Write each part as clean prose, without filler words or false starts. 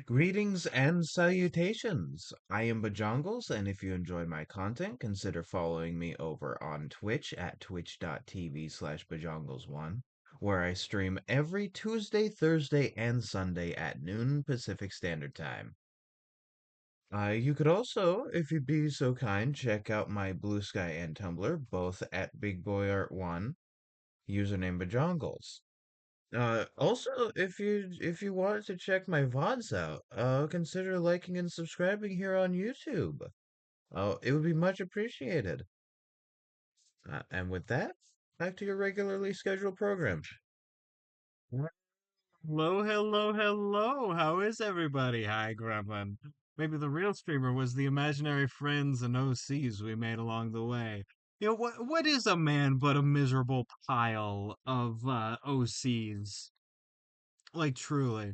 Greetings and salutations. I am Bajongles, and if you enjoy my content, consider following me over on Twitch at twitch.tv/Bajongles1, where I stream every Tuesday, Thursday, and Sunday at noon Pacific Standard Time. You could also, if you'd be so kind, check out my Bluesky and Tumblr, both at BigBoyArt1, username Bajongles. Also, if you wanted to check my VODs out, consider liking and subscribing here on YouTube. It would be much appreciated. And with that, back to your regularly scheduled program. Hello, hello, hello. How is everybody? Hi, Gremlin. Maybe the real streamer was the imaginary friends and OCs we made along the way. What is a man but a miserable pile of OCs? Like truly.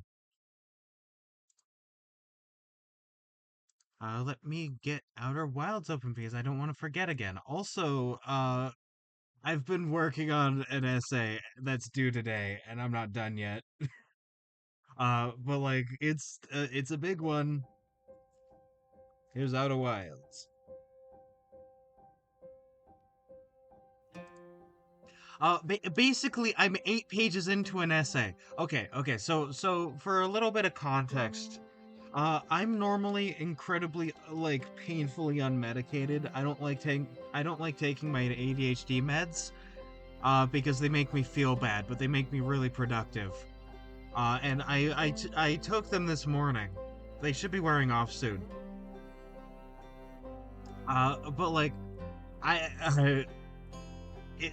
Let me get Outer Wilds open because I don't want to forget again. Also, I've been working on an essay that's due today, and I'm not done yet. But like it's a big one. Here's Outer Wilds. Basically, I'm 8 pages into an essay. Okay. So for a little bit of context, I'm normally incredibly like painfully unmedicated. I don't like taking my ADHD meds, because they make me feel bad, but they make me really productive. And I took them this morning. They should be wearing off soon. But like I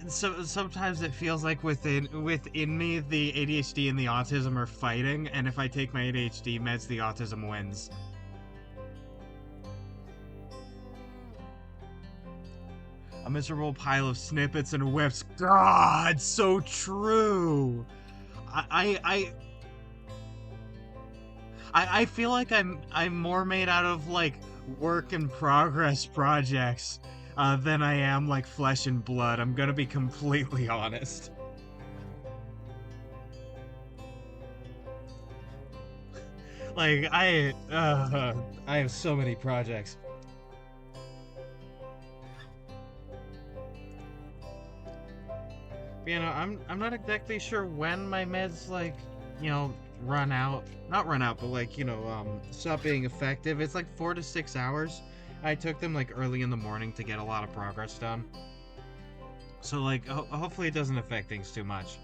so sometimes it feels like within me the ADHD and the autism are fighting, and if I take my ADHD meds, the autism wins. A miserable pile of snippets and whips. God, so true. I I I, I feel like I'm more made out of like work in progress projects than I am like flesh and blood. I'm gonna be completely honest. Like I have so many projects. I'm not exactly sure when my meds like, run out. Not run out, but like, stop being effective. It's like 4 to 6 hours. I took them like early in the morning to get a lot of progress done. So like hopefully it doesn't affect things too much.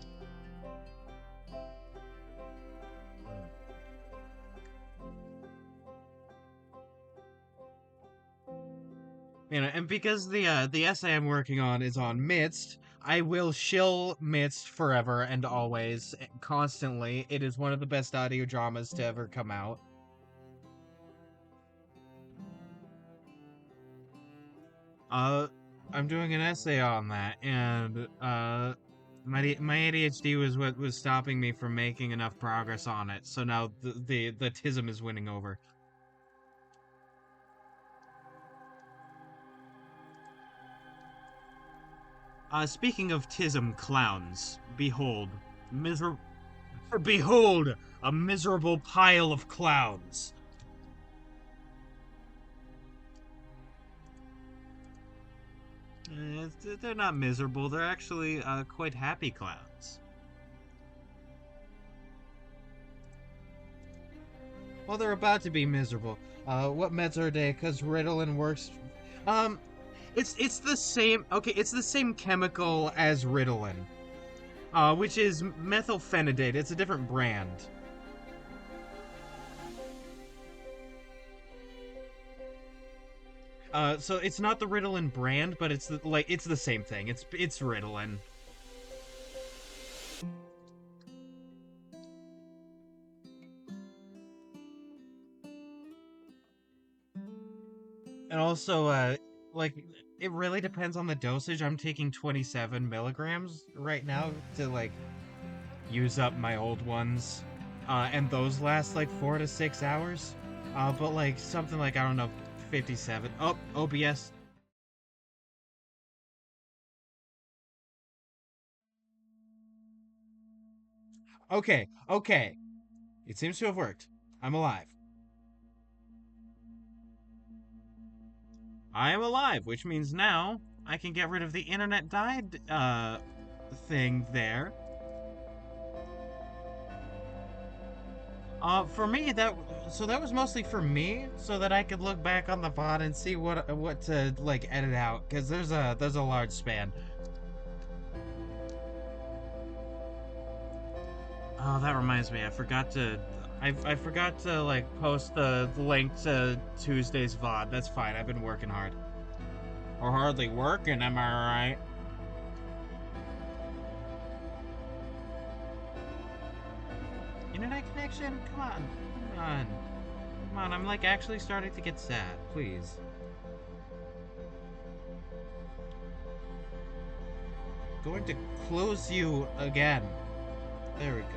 And because the essay I'm working on is on Midst, I will shill Midst forever and always, constantly. It is one of the best audio dramas to ever come out. Uh, I'm doing an essay on that, and my ADHD was what was stopping me from making enough progress on it. So now the tism is winning over. Speaking of tism clowns, miser behold a miserable pile of clowns. They're not miserable. They're actually quite happy clowns. Well, they're about to be miserable. What meds are they? Because Ritalin works. Um, it's the same. Okay, it's the same chemical as Ritalin, which is methylphenidate. It's a different brand. So it's not the Ritalin brand, but it's the same thing. It's Ritalin. And also, like it really depends on the dosage. I'm taking 27 milligrams right now to like use up my old ones, and those last like 4 to 6 hours. But like something like I don't know, 57. Oh, OBS. Okay. It seems to have worked. I'm alive. I am alive, which means now I can get rid of the internet died thing there. For me, that was mostly for me, so that I could look back on the VOD and see what to like edit out, because there's a large span. Oh, that reminds me, I forgot to like post the link to Tuesday's VOD. That's fine. I've been working hard. Or hardly working, am I right? Internet connection? Come on. Come on. Come on, I'm like actually starting to get sad. Please. Going to close you again. There we go.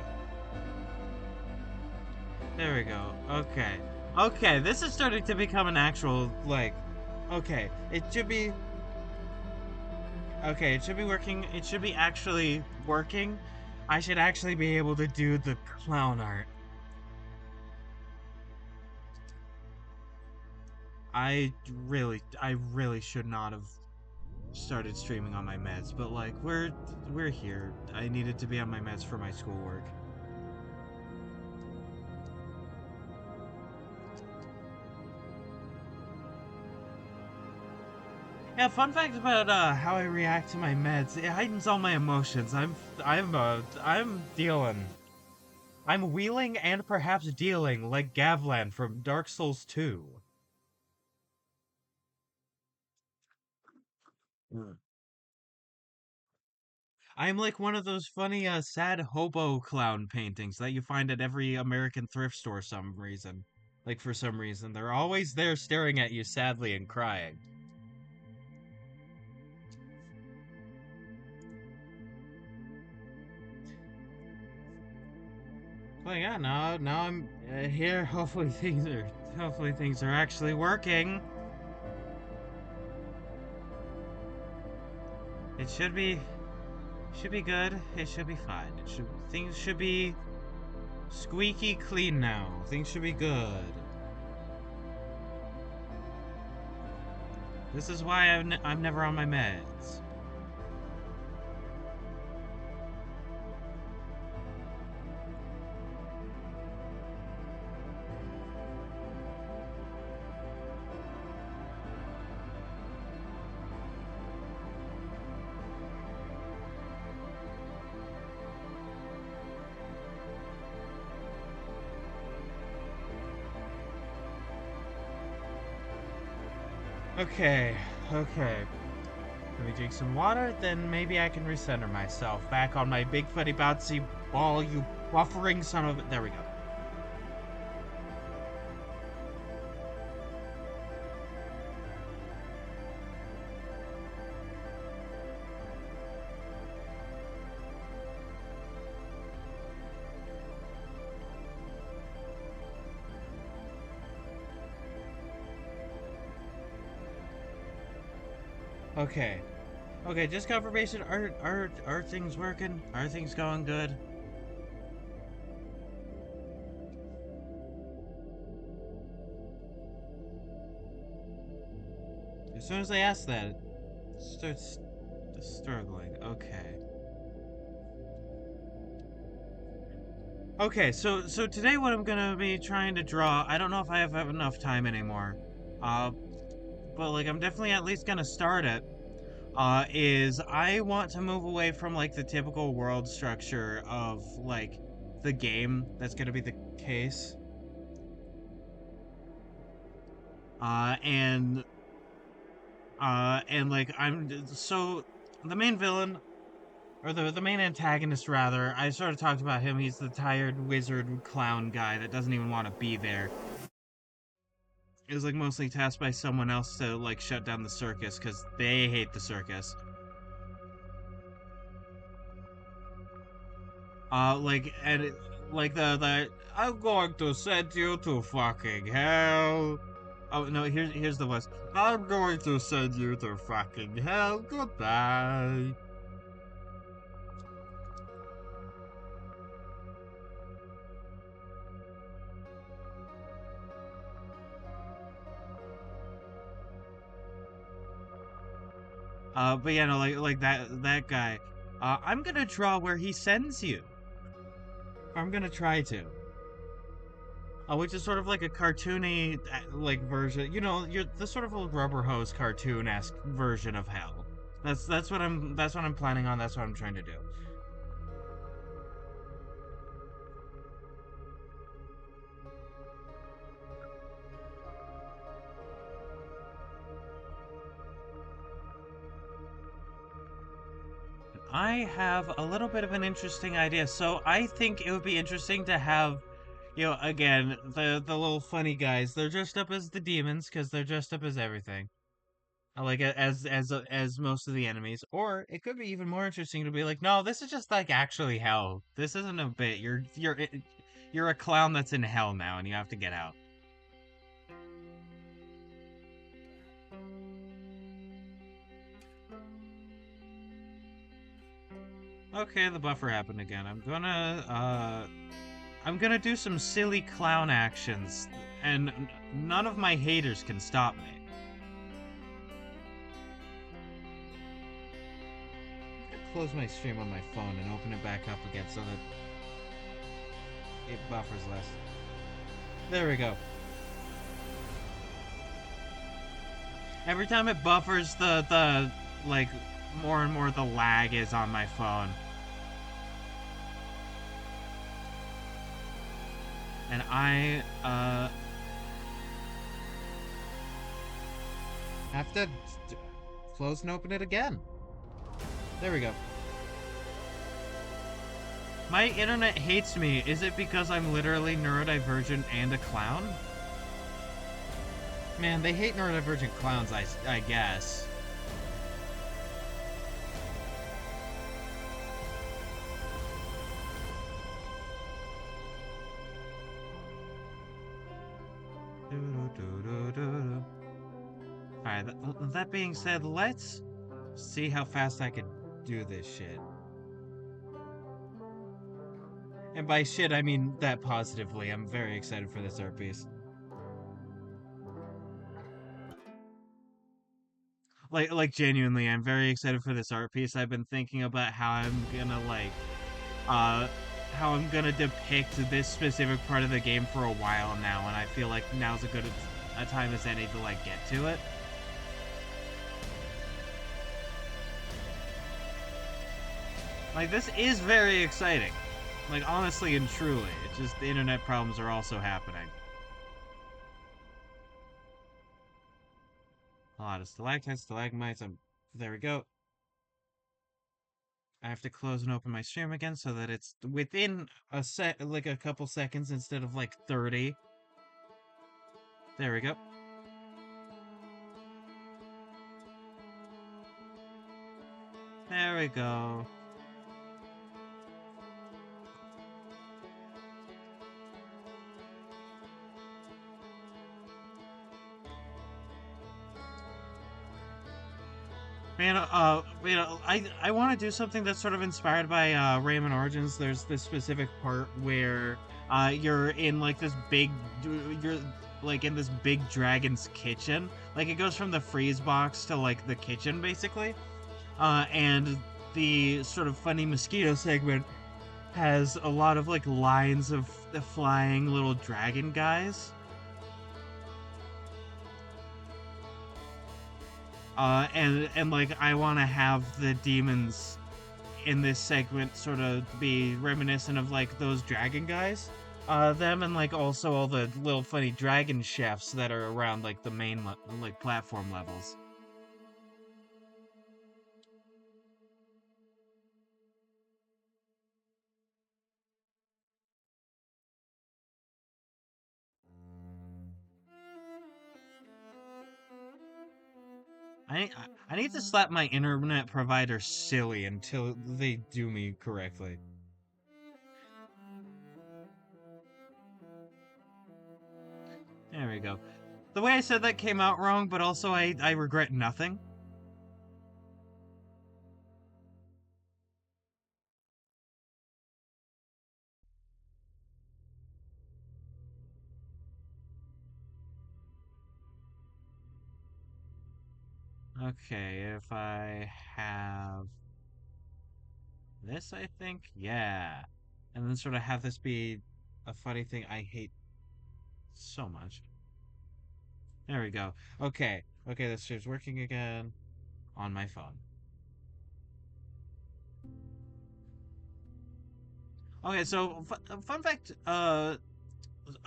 There we go. Okay. Okay, this is starting to become an actual, like... Okay, it should be... Okay, it should be working. It should be actually working. I should actually be able to do the clown art. I really should not have started streaming on my meds, but like, we're here. I needed to be on my meds for my schoolwork. Yeah, fun fact about how I react to my meds. It heightens all my emotions. I'm dealing. I'm wheeling and perhaps dealing like Gavlan from Dark Souls 2. Mm. I'm like one of those funny sad hobo clown paintings that you find at every American thrift store some reason. Like for some reason, they're always there staring at you sadly and crying. Well, yeah, now I'm here. Hopefully things are actually working. It should be good. It should be fine. Things should be squeaky clean now. Things should be good. This is why I'm never on my meds. Okay, okay. Let me drink some water, then maybe I can recenter myself back on my big footy bouncy ball, you buffering son of... There we go. Okay. Okay, just confirmation. Are things working? Are things going good? As soon as I ask that, it starts struggling. Okay. Okay, so today what I'm gonna be trying to draw, I don't know if I have enough time anymore. Uh, but like I'm definitely at least gonna start it. Is I want to move away from like the typical world structure of like the game that's gonna be the case. Uh, and and like so the main villain or the main antagonist rather, I sort of talked about him. He's the tired wizard clown guy that doesn't even want to be there. Is like mostly tasked by someone else to like shut down the circus because they hate the circus. Like and like the I'm going to send you to fucking hell. Oh no, here's the voice. I'm going to send you to fucking hell. Goodbye. But yeah, no, like that guy. I'm gonna draw where he sends you. I'm gonna try to. Which is sort of like a cartoony like version. You know, you're the sort of a rubber hose cartoon esque version of hell. That's what I'm planning on. That's what I'm trying to do. I have a little bit of an interesting idea. So I think it would be interesting to have, again, the little funny guys. They're dressed up as the demons because they're dressed up as everything. Like as most of the enemies. Or it could be even more interesting to be like, no, this is just like actually hell. This isn't a bit. You're a clown that's in hell now, and you have to get out. Okay, the buffer happened again. I'm gonna do some silly clown actions, and none of my haters can stop me. Close my stream on my phone and open it back up again so that it buffers less. There we go. Every time it buffers, the like more and more the lag is on my phone, and I have to close and open it again. There we go. My internet hates me. Is it because I'm literally neurodivergent and a clown? Man, they hate neurodivergent clowns, I guess. Alright, that being said, let's see how fast I can do this shit. And by shit, I mean that positively. I'm very excited for this art piece. Like genuinely, I'm very excited for this art piece. I've been thinking about uh, how I'm gonna depict this specific part of the game for a while now, and I feel like now's a good a time as any to like get to it. Like this is very exciting. Like honestly and truly, it's just the internet problems are also happening. A lot of stalactites, stalagmites. There we go. I have to close and open my stream again so that it's within like a couple seconds instead of like 30. There we go. There we go. Man, I want to do something that's sort of inspired by Rayman Origins. There's this specific part where you're in like you're like in this big dragon's kitchen. Like it goes from the freeze box to like the kitchen basically. And the sort of funny mosquito segment has a lot of like lines of the flying little dragon guys. And like I want to have the demons in this segment sort of be reminiscent of like those dragon guys. Them and like also all the little funny dragon chefs that are around like the main like platform levels. I need to slap my internet provider silly until they do me correctly. There we go. The way I said that came out wrong, but also I regret nothing. Okay, if I have this, I think, yeah. And then sort of have this be a funny thing I hate so much. There we go. Okay, okay, this stream's working again on my phone. Okay, so fun fact.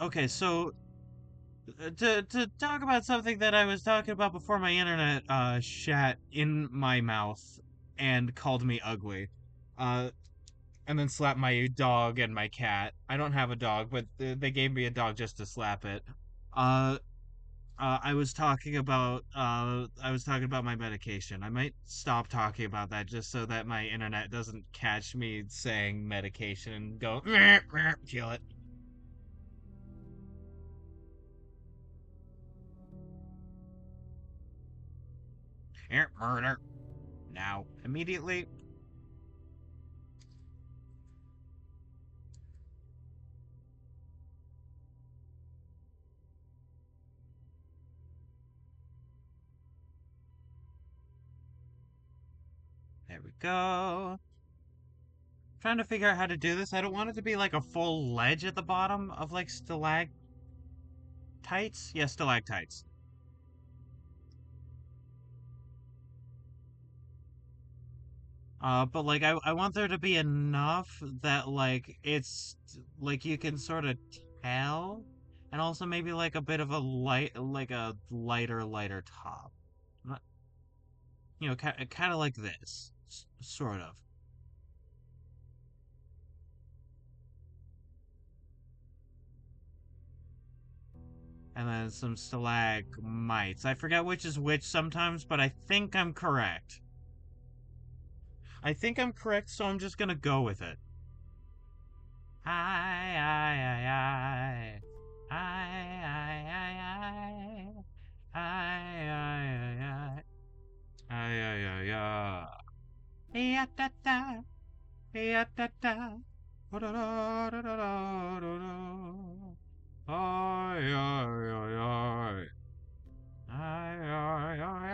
Okay, so to talk about something that I was talking about before my internet shat in my mouth and called me ugly. Uh, and then slapped my dog and my cat. I don't have a dog, but they gave me a dog just to slap it. Uh, I was talking about my medication. I might stop talking about that just so that my internet doesn't catch me saying medication and go "Meh, meh," kill it. Murder now immediately. There we go. Trying to figure out how to do this. I don't want it to be like a full ledge at the bottom of like stalactites. Yeah, stalactites. But like I want there to be enough that like it's like you can sort of tell, and also maybe like a bit of a like a lighter top. Not, kind of like this, sort of. And then some stalagmites. I forget which is which sometimes, but I think I'm correct. I think I'm correct, so I'm just gonna go with it. I, I, I, I, I, ay, ay, ay, ay. Ya da da, ya da da. Da da da da da da da. Ay, ay, ay, ay. Ay, ay, ay,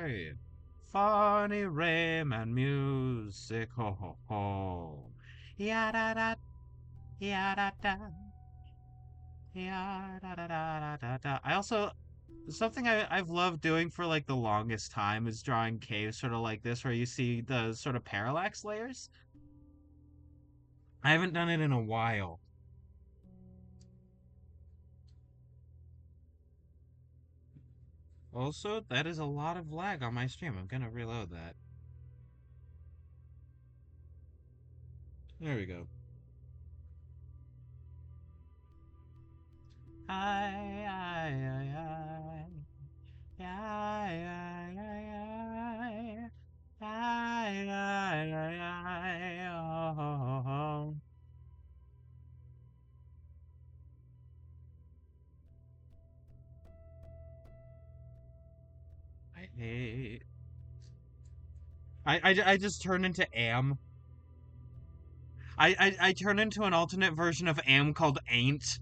ay. Funny rhyme and music, ho, ho, ho. Ya da da, ya da da. Yeah, da, da, da, da, da, da. I also something I've loved doing for like the longest time is drawing caves sort of like this where you see the sort of parallax layers. I haven't done it in a while. Also, that is a lot of lag on my stream. I'm gonna reload that. There we go. Ay, ay, ay, ay. Ay, ay, ay, ay. Ay, ay, ay, ay. Oh, oh, oh. I hate I just turned into Am. I turned into an alternate version of Am called Ain't.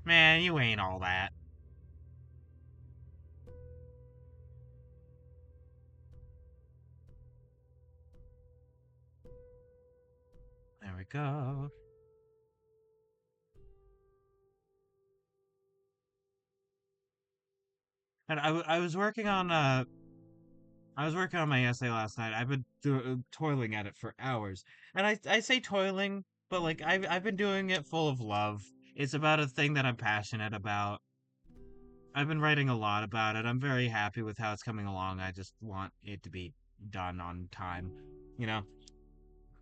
Man, you ain't all that. There we go. And I was working on my essay last night. I've been toiling at it for hours, and I say toiling, but like I've been doing it full of love. It's about a thing that I'm passionate about. I've been writing a lot about it. I'm very happy with how it's coming along. I just want it to be done on time, you know.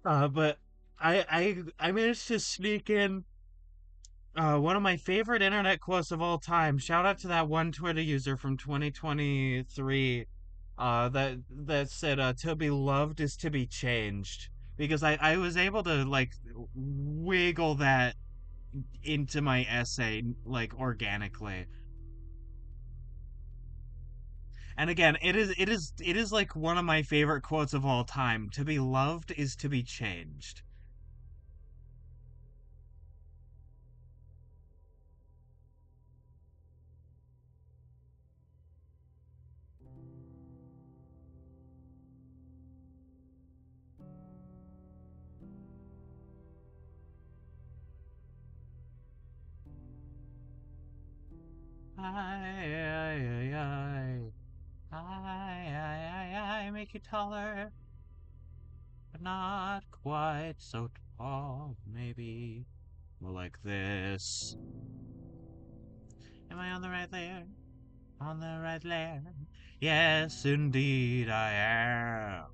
But I managed to sneak in one of my favorite internet quotes of all time. Shout out to that one Twitter user from 2023 that said to be loved is to be changed, because I was able to like wiggle that into my essay like organically. And again, it is like one of my favorite quotes of all time. To be loved is to be changed. I make you taller, but not quite so tall, maybe. More like this. Am I on the right layer? On the right layer? Yes, indeed I am.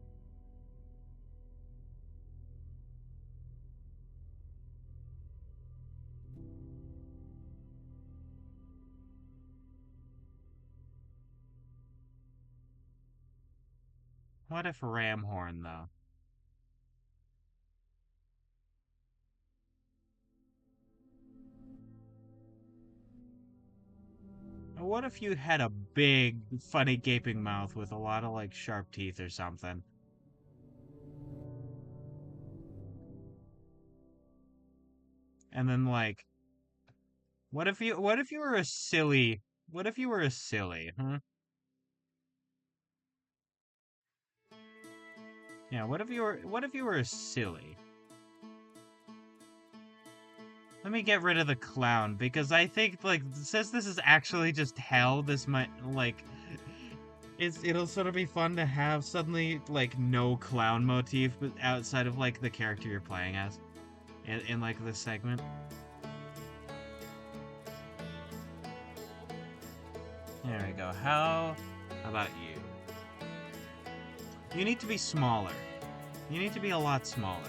What if Ramhorn, though? What if you had a big, funny gaping mouth with a lot of, like, sharp teeth or something? And then, like, what if you were a silly, what if you were a silly, huh? Yeah, what if you were a silly? Let me get rid of the clown, because I think, like, since this is actually just hell, this might, like, it'll sort of be fun to have suddenly, like, no clown motif but outside of, like, the character you're playing as in like, this segment. There we go. How about you? You need to be smaller. You need to be a lot smaller.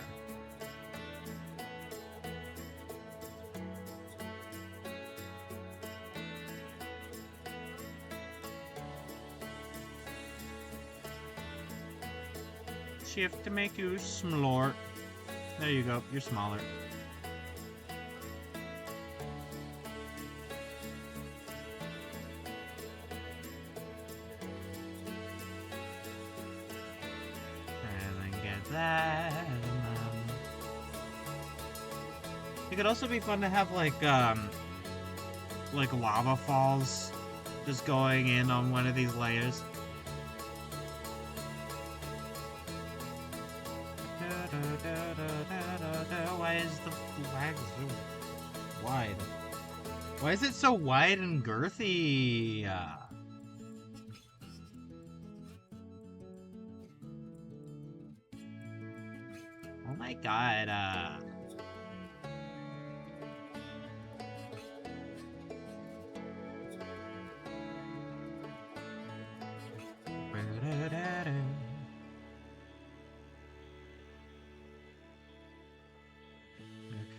Shift to make you smaller. There you go. You're smaller. And then get that. It could also be fun to have like lava falls just going in on one of these layers. Why is the flag so wide? Why is it so wide and girthy? Oh my god,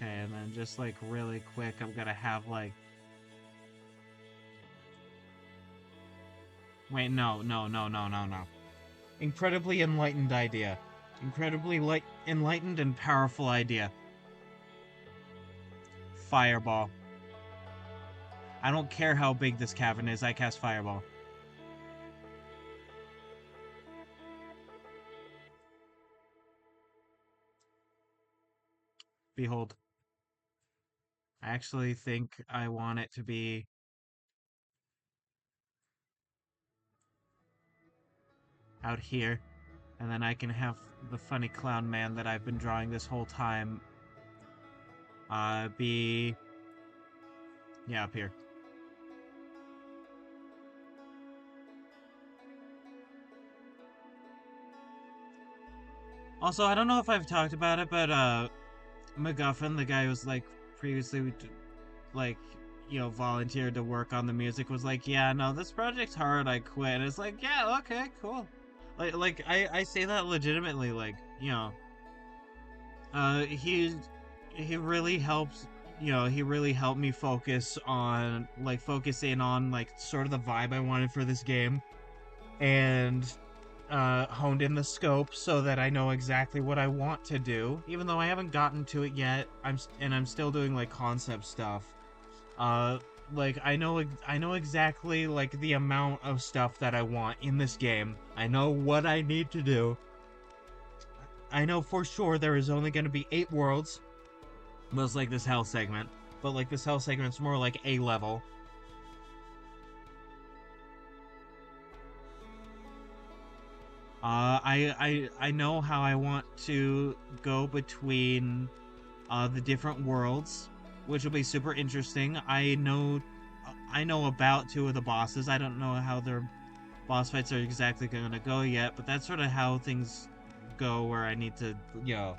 Okay, and then just like really quick, I'm gonna have like... Wait, no. Incredibly enlightened idea. Incredibly enlightened and powerful idea. Fireball. I don't care how big this cavern is, I cast Fireball. Behold. I actually think I want it to be... out here. And then I can have the funny clown man that I've been drawing this whole time be... yeah, up here. Also, I don't know if I've talked about it, but MacGuffin, the guy who was like previously like, you know, volunteered to work on the music, was like, yeah, no, this project's hard, I quit. And it's like, yeah, okay, cool. Like I say that legitimately, like, you know, he really helps, you know, he really helped me focus on, like, focus in on, like, sort of the vibe I wanted for this game, and honed in the scope so that I know exactly what I want to do, even though I haven't gotten to it yet. I'm still doing, like, concept stuff. Like, I know exactly, like, the amount of stuff that I want in this game. I know what I need to do. I know for sure there is only going to be 8 worlds. Was like this hell segment, but like this hell segment's more like A level. I know how I want to go between the different worlds, which will be super interesting. I know I know about two of the bosses. I don't know how their boss fights are exactly going to go yet, but that's sort of how things go. Where I need to, you know,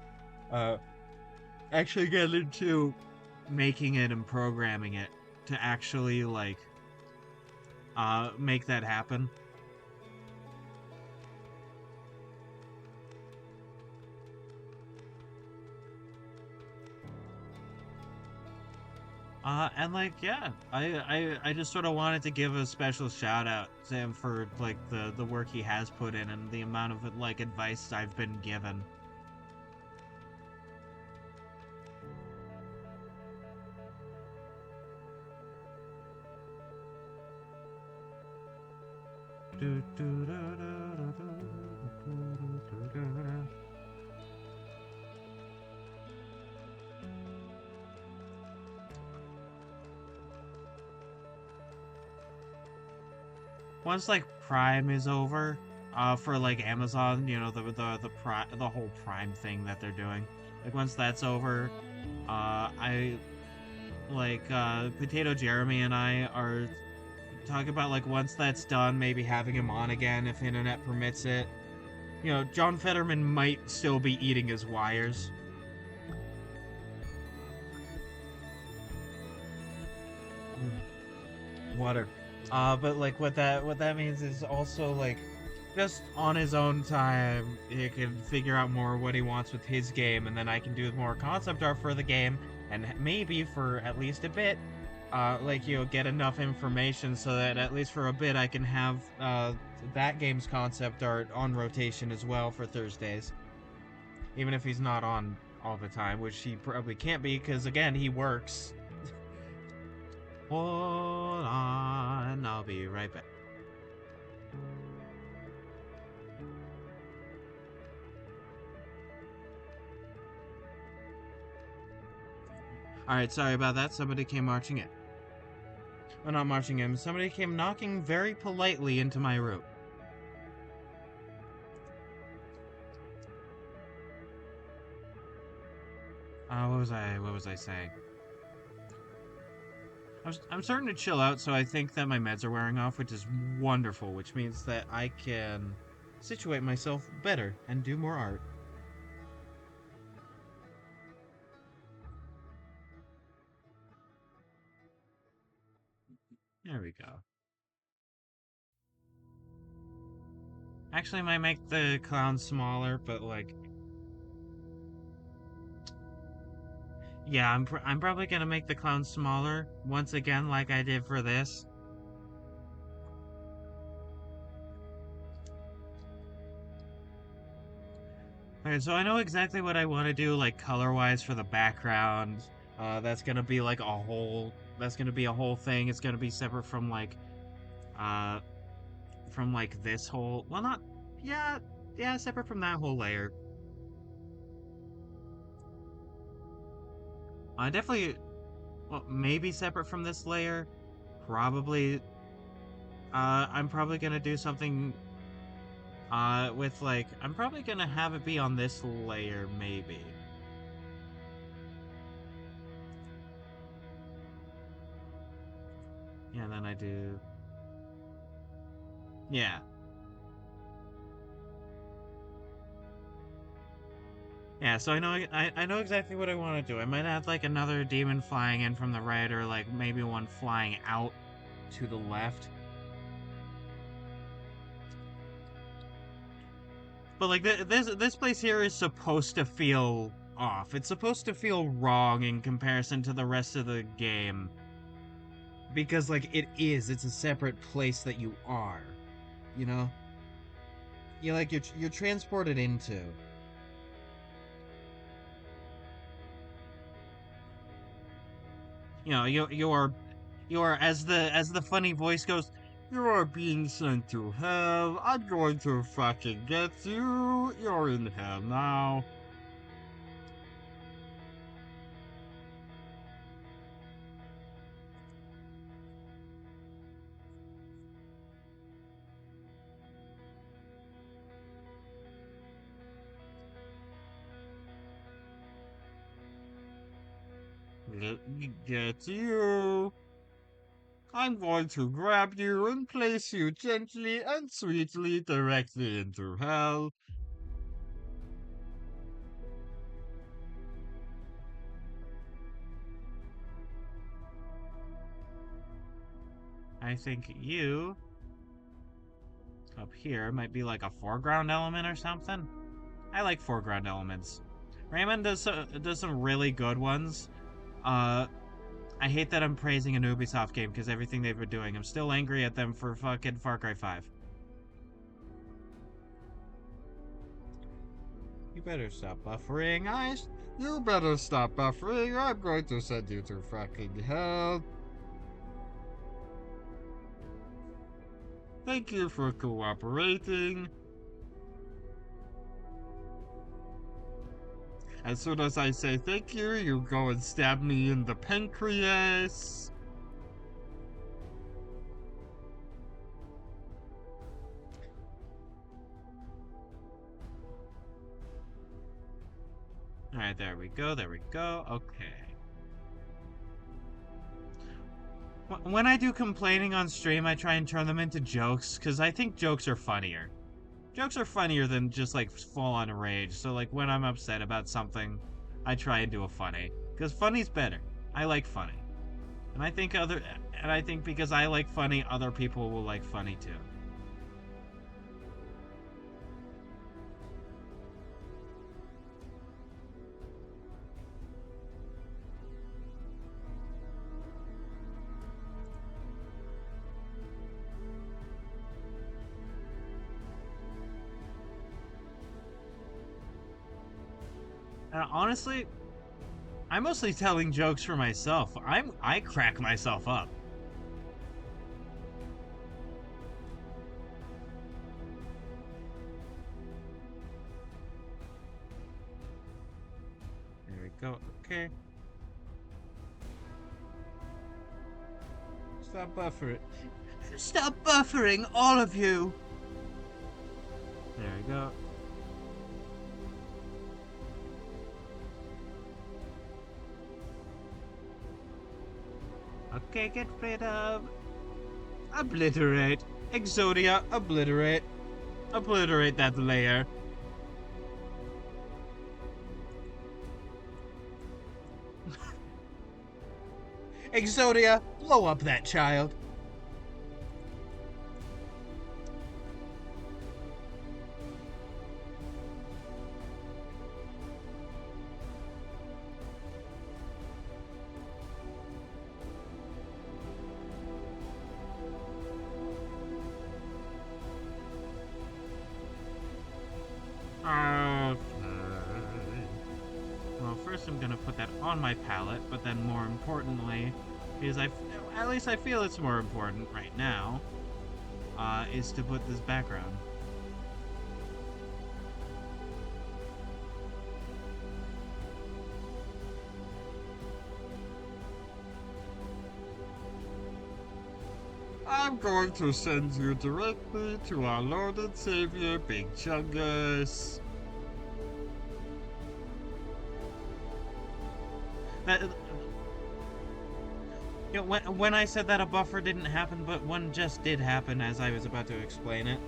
uh, actually get into making it and programming it to actually like make that happen. And like, yeah, I just sort of wanted to give a special shout out to him for like the work he has put in and the amount of like advice I've been given. Once like Prime is over, for like Amazon, you know, the whole Prime thing that they're doing. Like once that's over, I like Potato Jeremy and I are talking about like once that's done, maybe having him on again if internet permits it. You know, John Fetterman might still be eating his wires. Water. But like what that means is also like just on his own time he can figure out more what he wants with his game, and then I can do more concept art for the game, and maybe for at least a bit, like you know, get enough information so that at least for a bit I can have that game's concept art on rotation as well for Thursdays, even if he's not on all the time, which he probably can't be because again he works. Hold on, I'll be right back. Alright, sorry about that. Somebody came marching in. Well, not marching in. Somebody came knocking very politely into my room. What was I saying? I'm starting to chill out, so I think that my meds are wearing off, which is wonderful, which means that I can situate myself better and do more art. There we go. Actually, I might make the clown smaller, but like, yeah, I'm probably gonna make the clown smaller once again, like I did for this. Alright, so I know exactly what I want to do, like color-wise for the background. That's gonna be like a whole. That's gonna be a whole thing. It's gonna be separate uh, from like this whole. Well, not. Yeah, yeah, separate from that whole layer. Definitely. Well, maybe separate from this layer. Probably. I'm probably gonna do something. With like, I'm probably gonna have it be on this layer, maybe. Yeah, then I do. Yeah. Yeah, so I know exactly what I want to do. I might add like another demon flying in from the right, or like maybe one flying out to the left. But like this place here is supposed to feel off. It's supposed to feel wrong in comparison to the rest of the game because like it is. It's a separate place that you are. You know, you like you're transported into. You know, you are as the funny voice goes, you are being sent to hell. I'm going to fucking get you. You're in hell now. Let me get you. I'm going to grab you and place you gently and sweetly directly into hell. I think you up here might be like a foreground element or something. I like foreground elements. Raymond does some really good ones. Uh, I hate that I'm praising an Ubisoft game because everything they've been doing. I'm still angry at them for fucking Far Cry 5. You better stop buffering, Ice. You better stop buffering. I'm going to send you to fucking hell. Thank you for cooperating. As soon as I say thank you, you go and stab me in the pancreas. Alright, there we go, there we go. Okay. When I do complaining on stream, I try and turn them into jokes, because I think jokes are funnier. Jokes are funnier than just, like, full on rage. So, like, when I'm upset about something, I try and do a funny. Because funny's better. I like funny. And I think because I like funny, other people will like funny too. And honestly, I'm mostly telling jokes for myself. I crack myself up. There we go. Okay. Stop buffering. Stop buffering, all of you. There we go. Okay, get rid of. Obliterate. Exodia, obliterate. Obliterate that layer. Exodia, blow up that child. Okay. Well, first I'm gonna put that on my palette, but then more importantly, because at least I feel it's more important right now, is to put this background. I'm going to send you directly to our Lord and Savior, Big Chungus. That, you know, when I said that a buffer didn't happen, but one just did happen as I was about to explain it.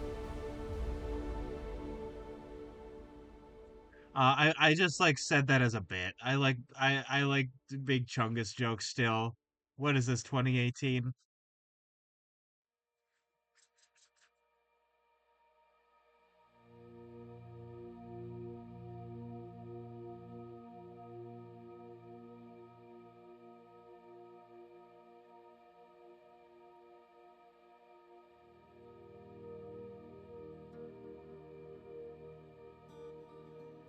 I just like said that as a bit. I like Big Chungus jokes still. What is this, 2018?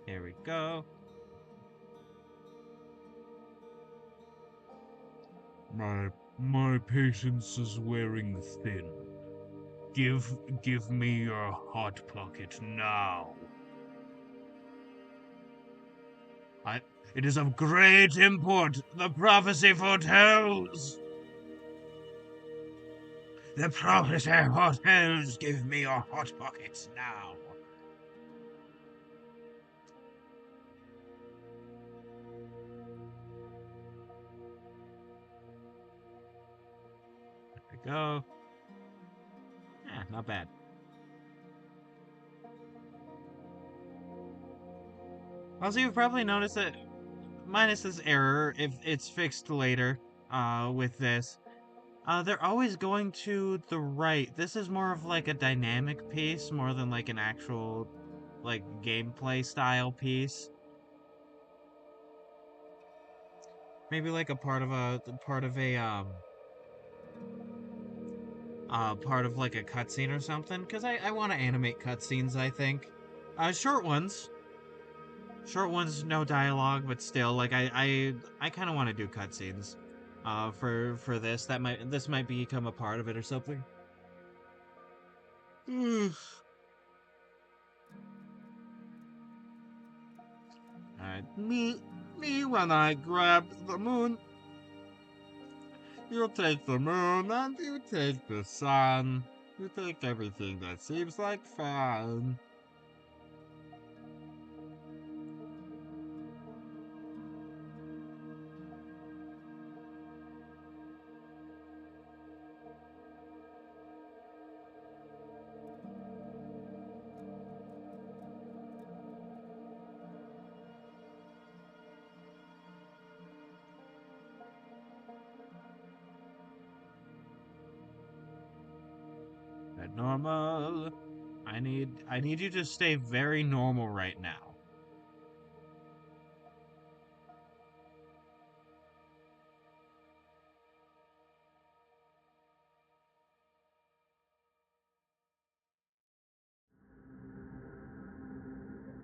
Here we go. My patience is wearing thin. Give me your hot pocket now. I it is of great import. The prophecy foretells. The prophecy foretells. Give me your hot pockets now. go. Yeah, not bad. Also, you've probably noticed that, minus this error, if it's fixed later, with this, they're always going to the right. This is more of like a dynamic piece, more than like an actual, like, gameplay style piece. Maybe like a part of like a cutscene or something, because I want to animate cutscenes, I think. Short ones. Short ones, no dialogue, but still, like, I kind of want to do cutscenes, for this. This might become a part of it or something. Alright, me when I grab the moon, you take the moon and you take the sun. You take everything that seems like fun. At normal. I need you to stay very normal right now.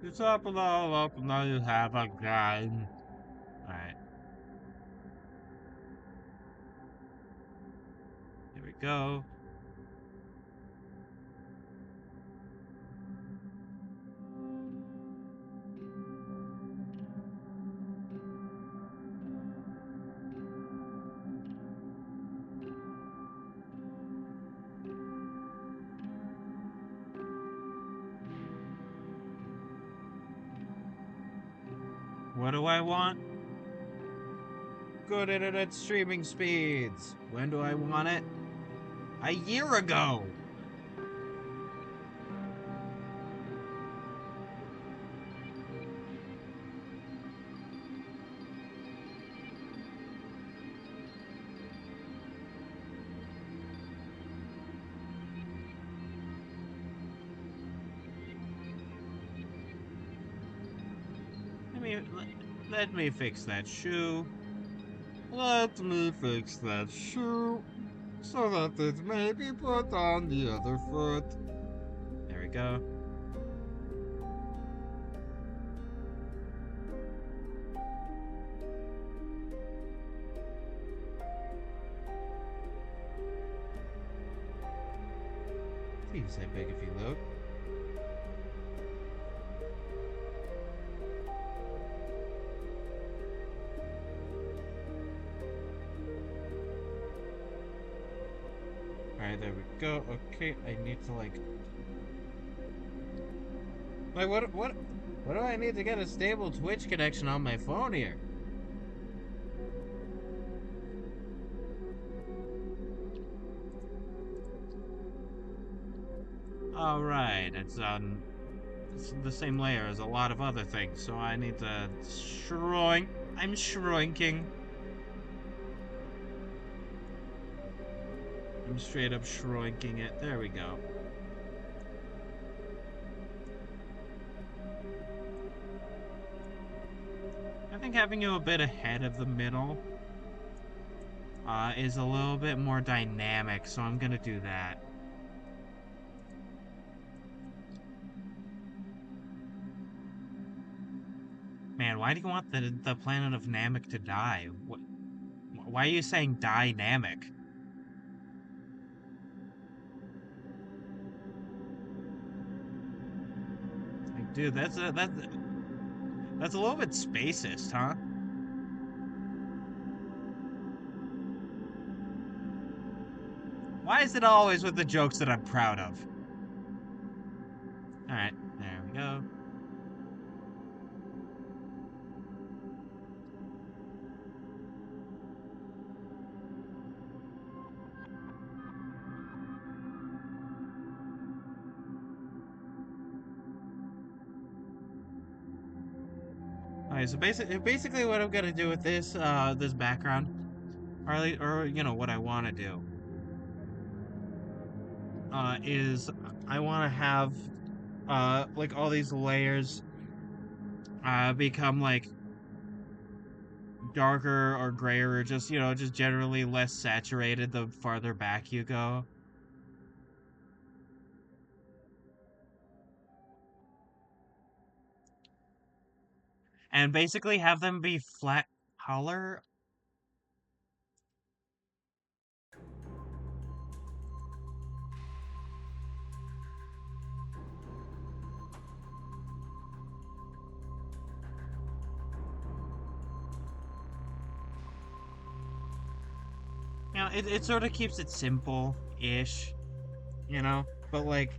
It's up and all up and now you have a gun. Alright, here we go. What do I want? Good internet streaming speeds. When do I want it? A year ago! Let me, let me fix that shoe. Let me fix that shoe so that it may be put on the other foot. There we go. Please say big if you look. Alright, there we go. Okay, I need to like what do I need to get a stable Twitch connection on my phone here? Alright, it's on the same layer as a lot of other things, so I need to shrink. I'm shrinking. I'm straight up shrinking it. There we go. I think having you a bit ahead of the middle is a little bit more dynamic, so I'm gonna do that. Man, why do you want the planet of Namek to die? Why are you saying dynamic? Like, dude, that's a little bit spacist, huh? Why is it always with the jokes that I'm proud of? Alright, there we go. Okay, so basically what I'm gonna do with this background, or you know what I want to do, is I want to have like all these layers become like darker or grayer, or just just generally less saturated the farther back you go. And basically have them be flat color. It sort of keeps it simple-ish, but like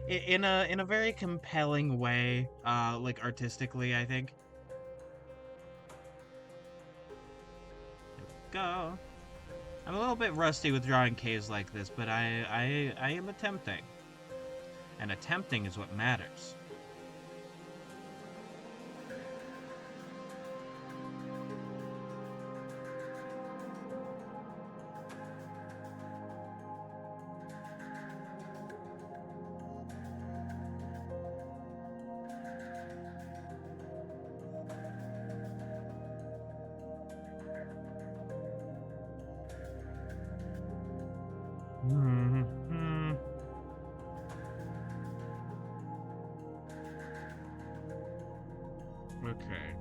in a very compelling way, like artistically, I think. Go. I'm a little bit rusty with drawing caves like this, but I am attempting. And attempting is what matters. Hmm. Okay.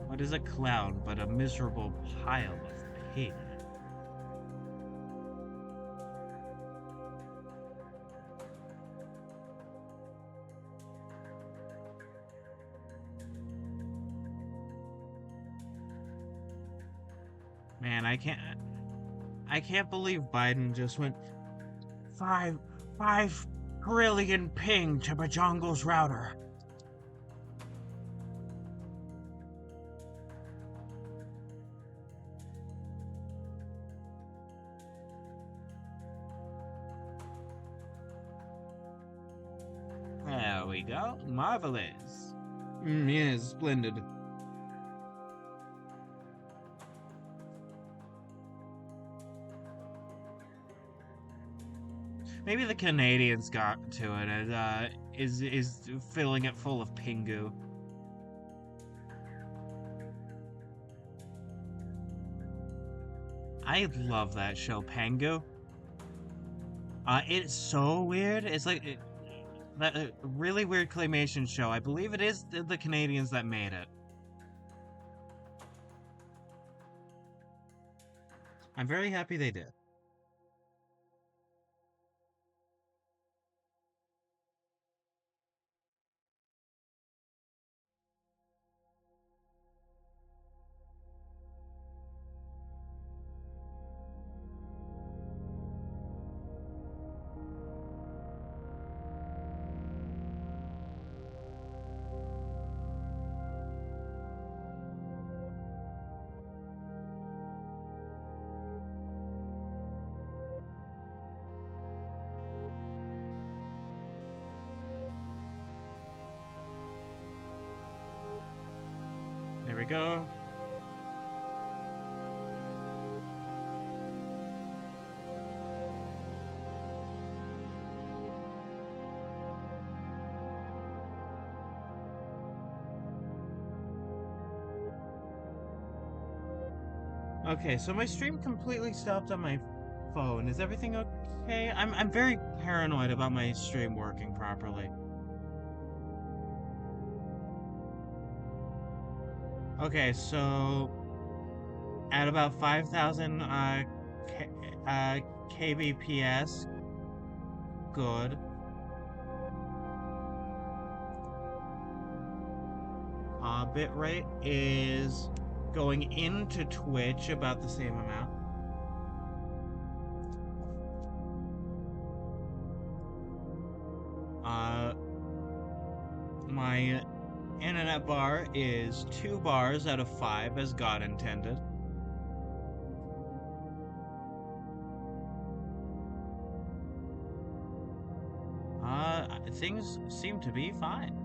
What is a clown but a miserable pile of pain? Man, I can't believe Biden just went five five trillion ping to Bajongles router. There we go. Marvelous. Yes, splendid. Maybe the Canadians got to it and is filling it full of pingu. I love that show, Pangu. It's so weird. It's like that really weird claymation show. I believe it is the Canadians that made it. I'm very happy they did. There we go. Okay, so my stream completely stopped on my phone. Is everything okay? I'm very paranoid about my stream working properly. Okay, so at about 5,000 K, kbps, good. Bitrate is going into Twitch about the same amount. My internet bar is 2 bars out of 5 as God intended. things seem to be fine.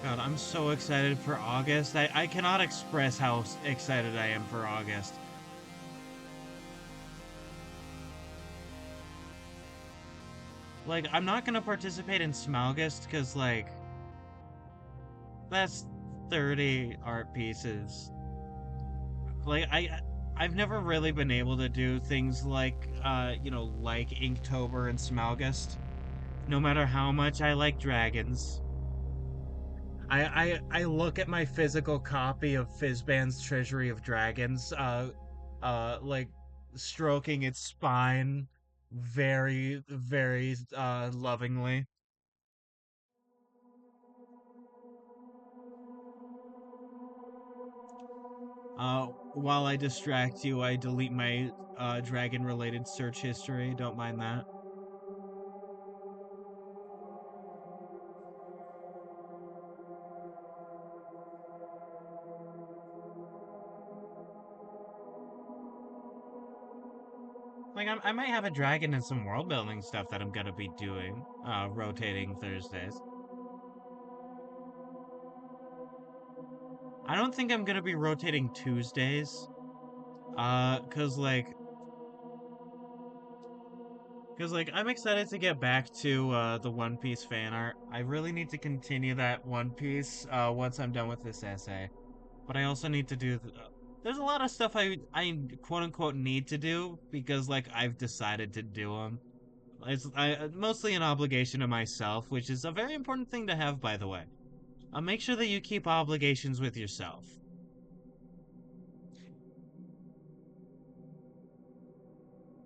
God, I'm so excited for August. I cannot express how excited I am for August. Like, I'm not gonna participate in Smaugust because, like, that's 30 art pieces. Like, I've never really been able to do things like, like Inktober and Smaugust. No matter how much I like dragons. I look at my physical copy of Fizban's Treasury of Dragons, like stroking its spine very, very lovingly. While I distract you, I delete my dragon related search history. Don't mind that. Like I might have a dragon and some world building stuff that I'm gonna be doing, rotating Thursdays. I don't think I'm gonna be rotating Tuesdays. Uh, cause like, cause like I'm excited to get back to the One Piece fan art. I really need to continue that One Piece once I'm done with this essay. But I also need to do. There's a lot of stuff I quote unquote need to do because like I've decided to do them. It's mostly an obligation to myself, which is a very important thing to have, by the way. Make sure that you keep obligations with yourself.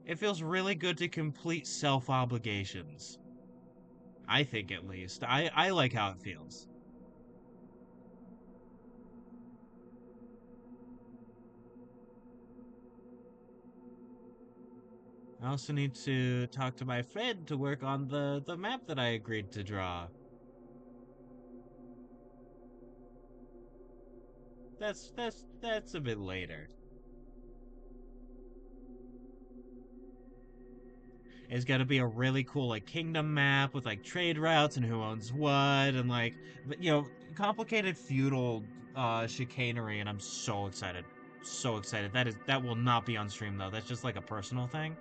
It feels really good to complete self obligations. I think, at least. I like how it feels. I also need to talk to my friend to work on the map that I agreed to draw. That's a bit later. It's got to be a really cool like kingdom map with like trade routes and who owns what and like complicated feudal chicanery, and I'm so excited. So excited. That will not be on stream though. That's just like a personal thing.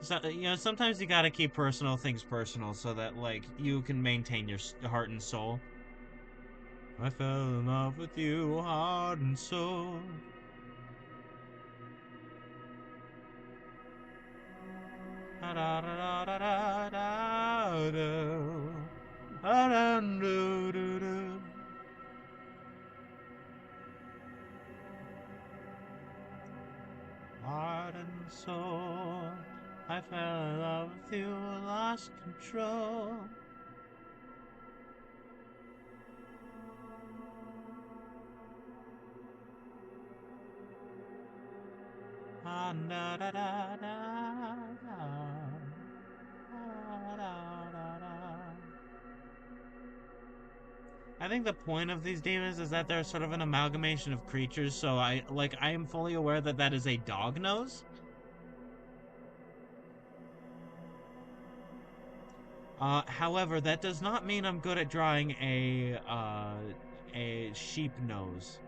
So, sometimes you gotta keep personal things personal so that like you can maintain your heart and soul. I fell in love with you, heart and soul. Da da da da da da da. Heart and soul, I fell in love with you, lost control. Ah, da da da da da. Da, da, da, da. I think the point of these demons is that they're sort of an amalgamation of creatures, so I am fully aware that that is a dog nose. However, that does not mean I'm good at drawing a sheep nose.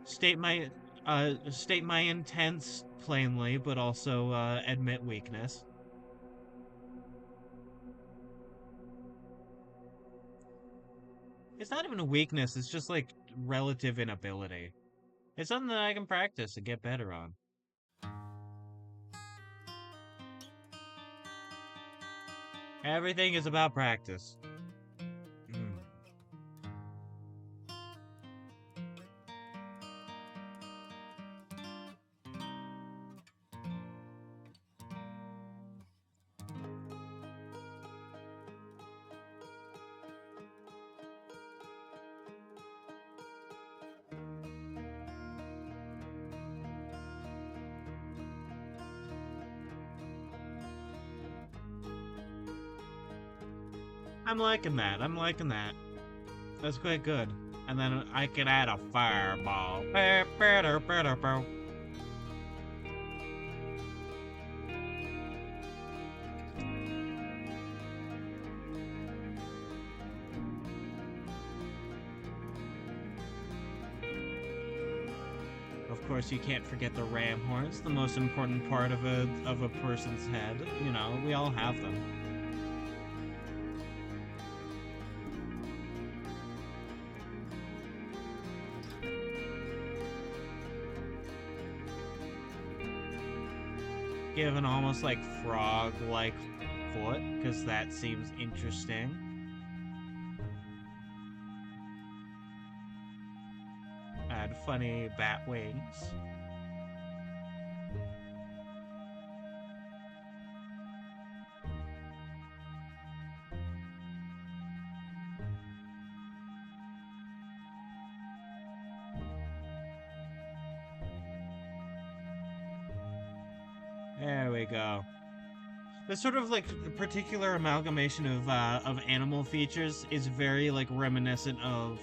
State my state my intents plainly, but also admit weakness. It's not even a weakness, it's just like relative inability. It's something that I can practice and get better on. Everything is about practice. Mm. I'm liking that. I'm liking that. That's quite good. And then I could add a fireball. Of course, you can't forget the ram horns, the most important part of a person's head. You know, we all have them. Give an almost like frog-like foot, because that seems interesting. Add funny bat wings. There we go. This sort of like particular amalgamation of animal features is very like reminiscent of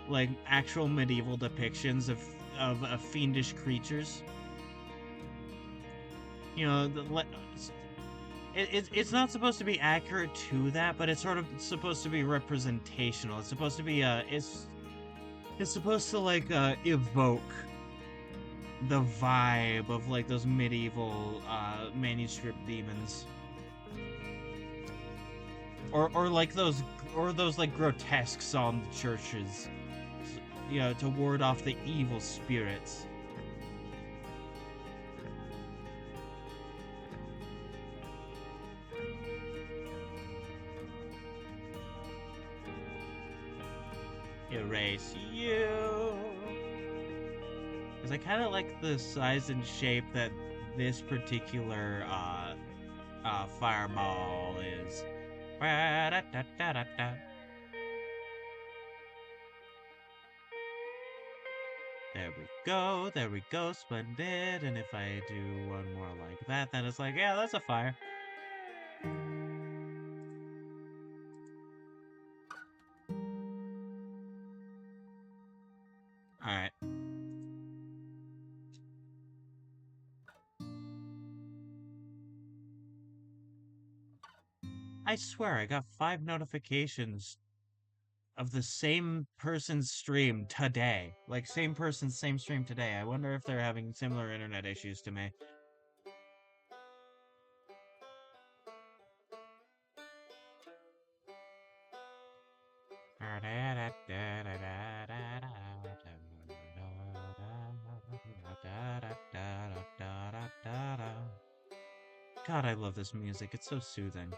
like actual medieval depictions of fiendish creatures. You know, it's not supposed to be accurate to that, but it's sort of supposed to be representational. It's supposed to be it's supposed to like evoke the vibe of like those medieval manuscript demons. Or like those like grotesques on the churches, you know, to ward off the evil spirits. Erase you. Because I kind of like the size and shape that this particular fireball is. There we go, splendid. And if I do one more like that, then it's like, yeah, that's a fire. Alright. I swear I got 5 notifications of the same person's stream today. Like, same person, same stream today. I wonder if they're having similar internet issues to me. God, I love this music. It's so soothing.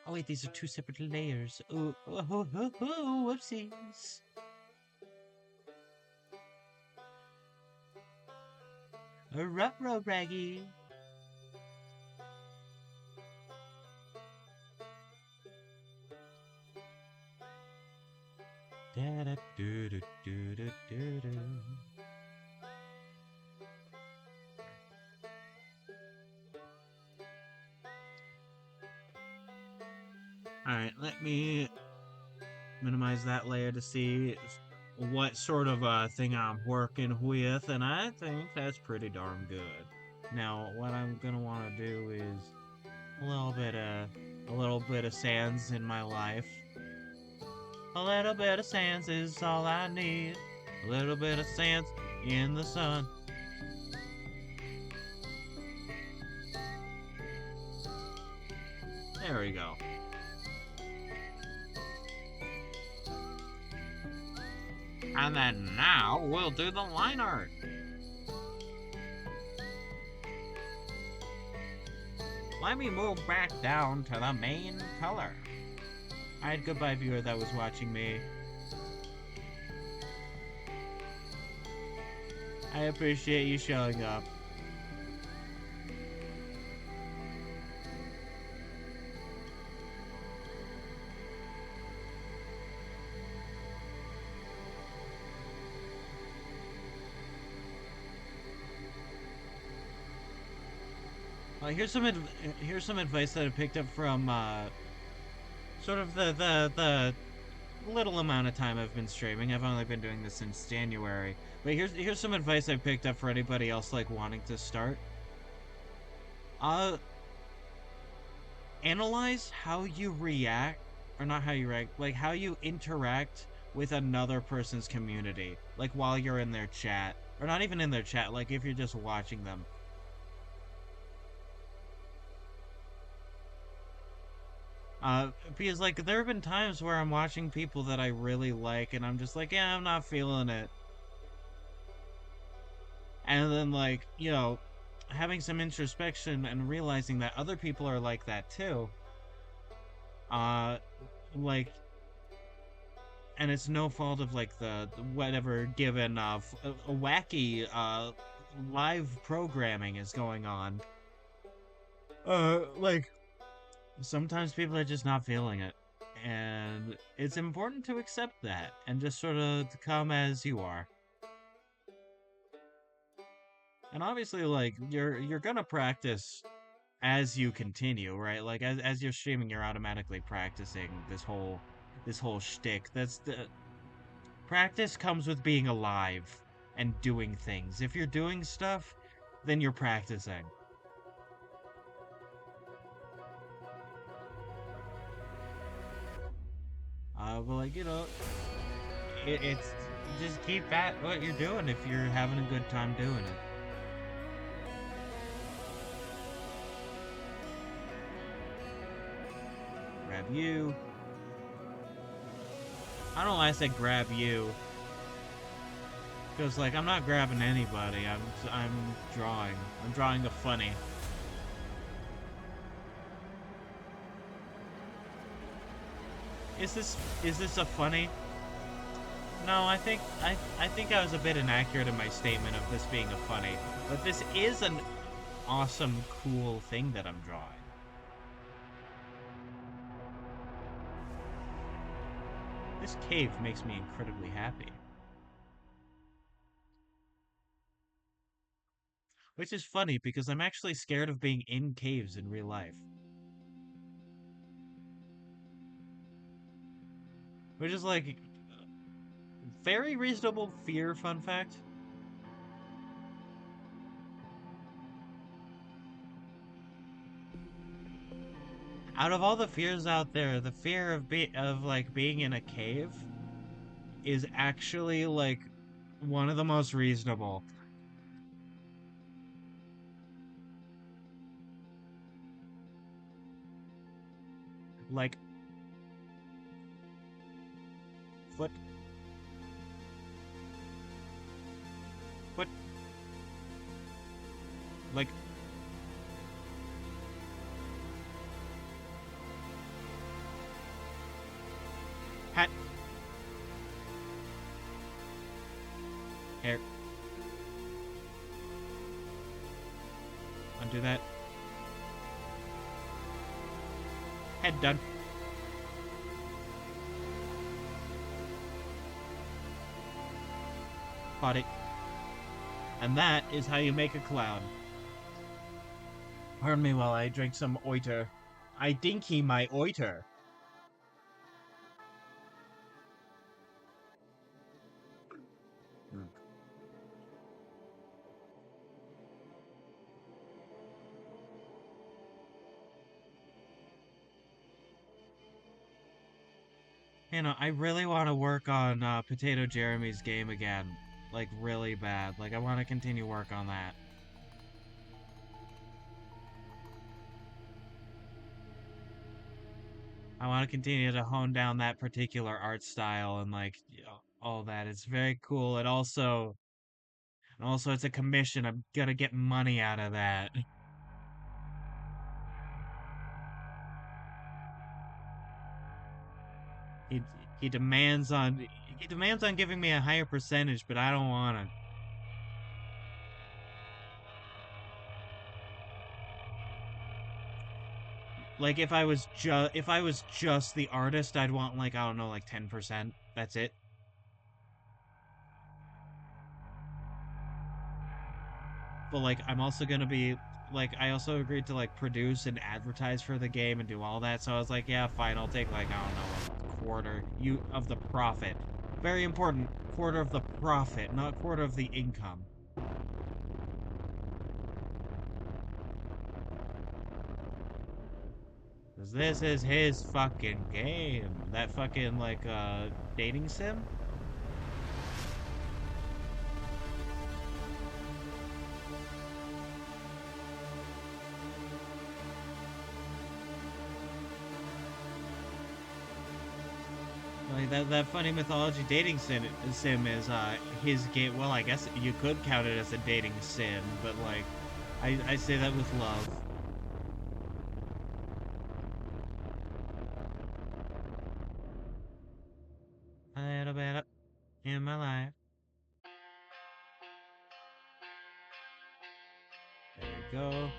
Oh wait, these are 2 separate layers. Oh, whoopsies. Ruh-roh, Raggy. Alright, let me minimize that layer to see what sort of thing I'm working with, and I think that's pretty darn good. Now, what I'm gonna want to do is a little bit of sands in my life. A little bit of sands is all I need. A little bit of sands in the sun. There we go. And then now we'll do the line art. Let me move back down to the main color. Alright, goodbye viewer that was watching me. I appreciate you showing up. here's some advice that I picked up from sort of the little amount of time I've been streaming. I've only been doing this since January. But here's some advice I picked up for anybody else like wanting to start. Uh Analyze how you react, or not how you react, like how you interact with another person's community, like while you're in their chat, or not even in their chat, like if you're just watching them. Because like there have been times where I'm watching people that I really like, and I'm just like, yeah, I'm not feeling it. And then like, having some introspection and realizing that other people are like that too. Uh, like and it's no fault of like the whatever given a wacky live programming is going on. Like sometimes people are just not feeling it, and it's important to accept that and just sort of come as you are. And obviously, like you're gonna practice as you continue, right? Like as you're streaming, you're automatically practicing this whole shtick. That's the practice comes with being alive and doing things. If you're doing stuff, then you're practicing. But like it's just keep at what you're doing if you're having a good time doing it. Grab you. I don't know why I said grab you, because like I'm not grabbing anybody. I'm drawing. I'm drawing a funny. Is this a funny? No, I think I was a bit inaccurate in my statement of this being a funny, but this is an awesome, cool thing that I'm drawing. This cave makes me incredibly happy. Which is funny because I'm actually scared of being in caves in real life. Which is like very reasonable fear, fun fact. Out of all the fears out there, the fear of like being in a cave is actually like one of the most reasonable. Like foot foot like hat hair. Undo that. Head done. Body. And that is how you make a clown. Pardon me while I drink some oiter. I dinky my oiter. I really want to work on Potato Jeremy's game again. Like, really bad. Like, I want to continue work on that. I want to continue to hone down that particular art style and, like, all that. It's very cool. And also, it's a commission. I'm gonna get money out of that. He, he demands on giving me a higher percentage, but I don't want it. Like if I was just the artist, I'd want like I don't know, like 10%. That's it. But like I'm also gonna be like I also agreed to like produce and advertise for the game and do all that. So I was like, yeah, fine, I'll take like I don't know, a quarter of the profit. Very important, quarter of the profit, not quarter of the income. 'Cause this is his fucking game. That fucking like dating sim. Like that funny mythology dating sim is his game. Well, I guess you could count it as a dating sim, but like I say that with love. A little bit up in my life. There we go.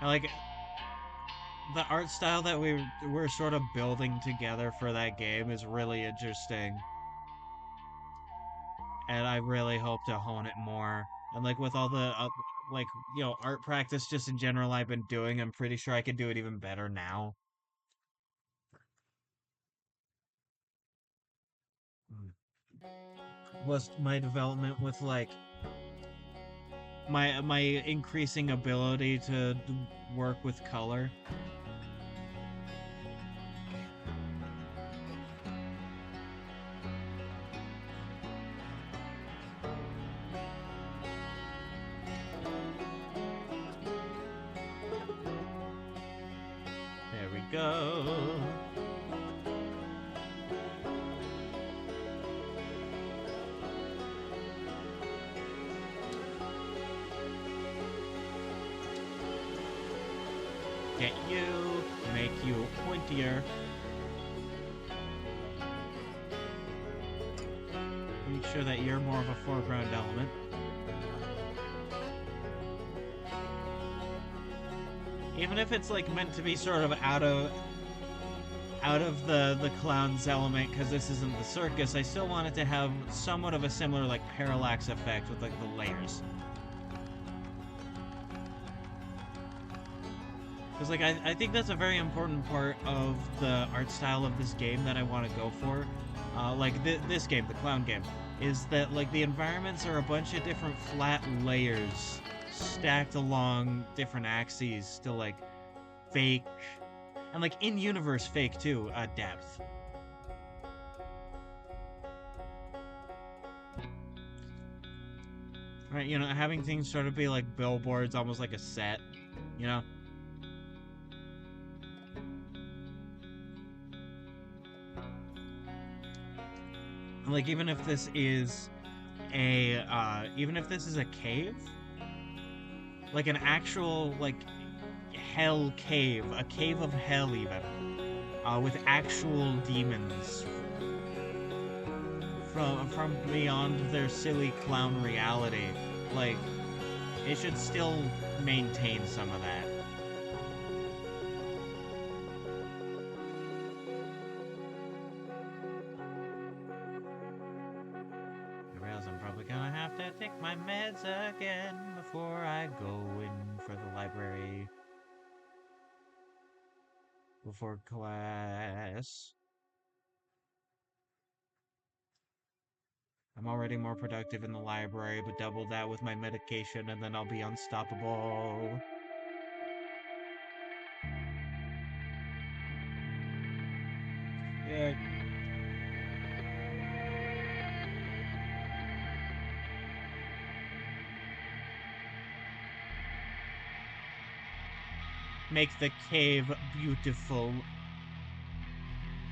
I like the art style that we're sort of building together for that game is really interesting, and I really hope to hone it more. And like with all the like art practice just in general I've been doing, I'm pretty sure I could do it even better now. Was my development with like my increasing ability to work with color. There we go. Get you, make you pointier. Make sure that you're more of a foreground element. Even if it's like meant to be sort of out of the clown's element, because this isn't the circus, I still want it to have somewhat of a similar like parallax effect with like the layers. Because like I think that's a very important part of the art style of this game that I want to go for. Like this game, the clown game, is that like the environments are a bunch of different flat layers stacked along different axes to like fake and like in-universe fake too, depth. Right, having things sort of be like billboards, almost like a set, you know? Like even if this is even if this is a cave, like an actual like hell cave, a cave of hell even, with actual demons from beyond their silly clown reality. Like it should still maintain some of that. I realize I'm probably gonna have to take my meds again before I go in for the library. Before class. I'm already more productive in the library, but double that with my medication and then I'll be unstoppable. Yeah. Make the cave beautiful.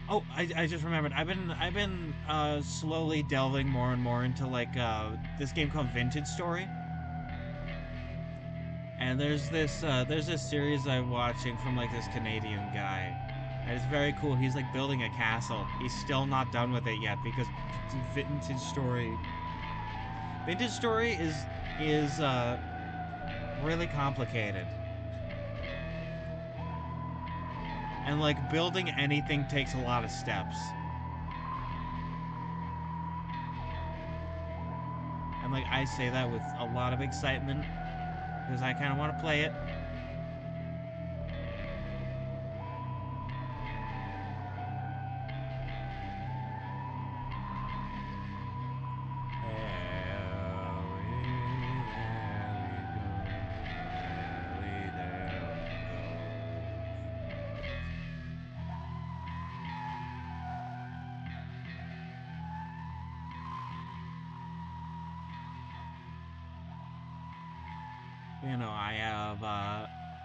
Oh, I just remembered. I've been slowly delving more and more into like this game called Vintage Story. And there's this series I'm watching from like this Canadian guy. And it's very cool. He's like building a castle. He's still not done with it yet because Vintage Story is really complicated. And like building anything takes a lot of steps. And like I say that with a lot of excitement because I kind of want to play it.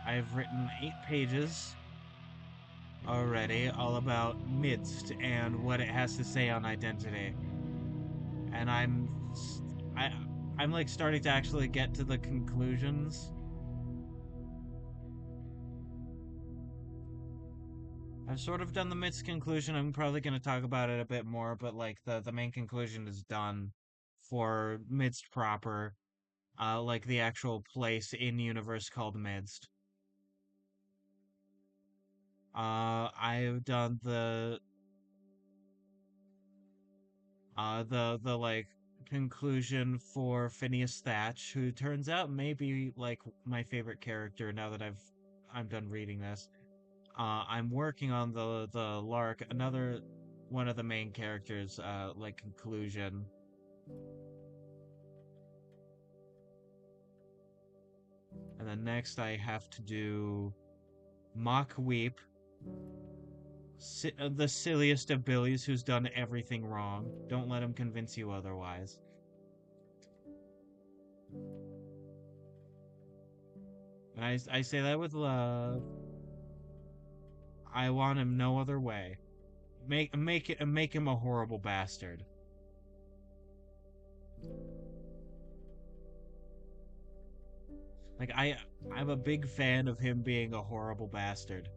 I've written 8 pages already, all about Midst and what it has to say on identity, and I I'm like starting to actually get to the conclusions. I've sort of done the Midst conclusion. I'm probably going to talk about it a bit more, but like the main conclusion is done for Midst proper, like the actual place in universe called Midst. I've done the like conclusion for Phineas Thatch, who turns out may be like my favorite character now that I'm done reading this. I'm working on the Lark, another one of the main characters, like conclusion. And then next I have to do Mock Weep, the silliest of Billies who's done everything wrong. Don't let him convince you otherwise. And I say that with love. I want him no other way. Make him a horrible bastard. Like I'm a big fan of him being a horrible bastard.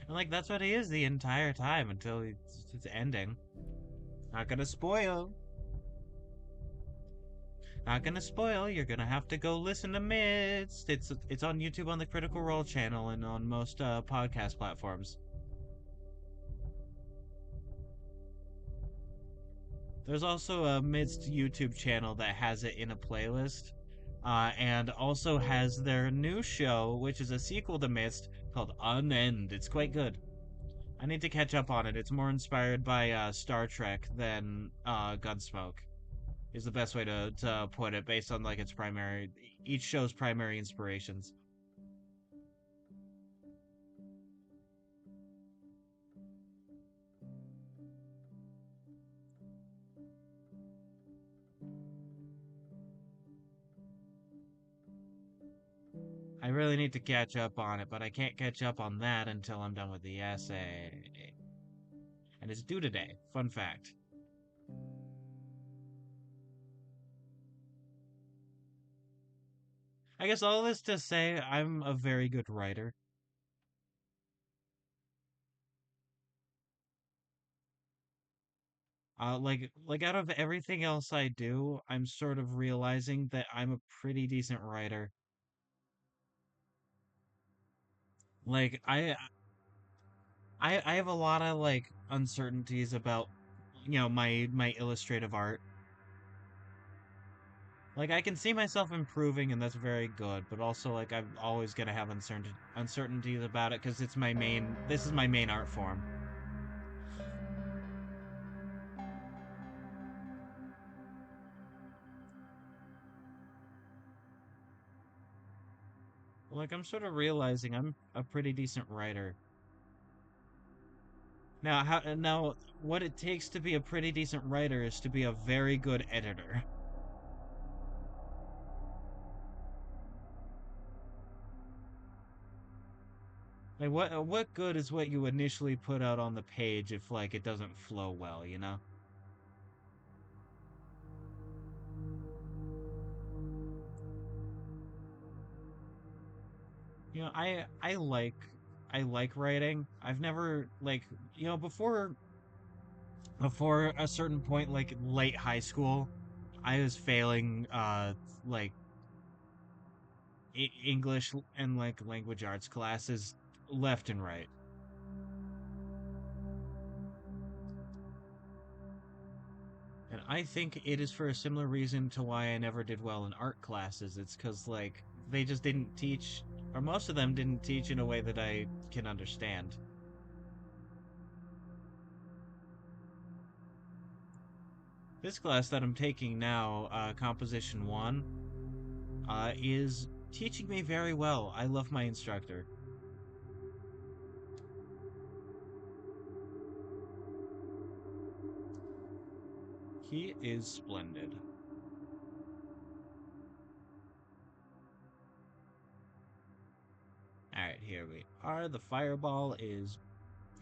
And like that's what he is the entire time until it's ending. Not gonna spoil. Not gonna spoil. You're gonna have to go listen to Midst. It's on YouTube on the Critical Role channel and on most podcast platforms. There's also a Midst YouTube channel that has it in a playlist, and also has their new show, which is a sequel to Midst called Unend. It's quite good. I need to catch up on it. It's more inspired by Star Trek than Gunsmoke. Is the best way to put it, based on like its primary, each show's primary inspirations. I really need to catch up on it, but I can't catch up on that until I'm done with the essay. And it's due today. Fun fact. I guess all this to say I'm a very good writer. Like out of everything else I do, I'm sort of realizing that I'm a pretty decent writer. Like I have a lot of like uncertainties about my illustrative art. Like I can see myself improving and that's very good, but also like I'm always gonna have uncertainties about it because this is my main art form. Like I'm sort of realizing I'm a pretty decent writer. Now what it takes to be a pretty decent writer is to be a very good editor. Like what good is what you initially put out on the page if like it doesn't flow well, you know? You know, I like writing. I've never like before a certain point like late high school, I was failing like English and like language arts classes left and right. I think it is for a similar reason to why I never did well in art classes. It's because, like, they just didn't teach, or most of them didn't teach in a way that I can understand. This class that I'm taking now, Composition 1, is teaching me very well. I love my instructor. He is splendid. Alright, here we are. The fireball is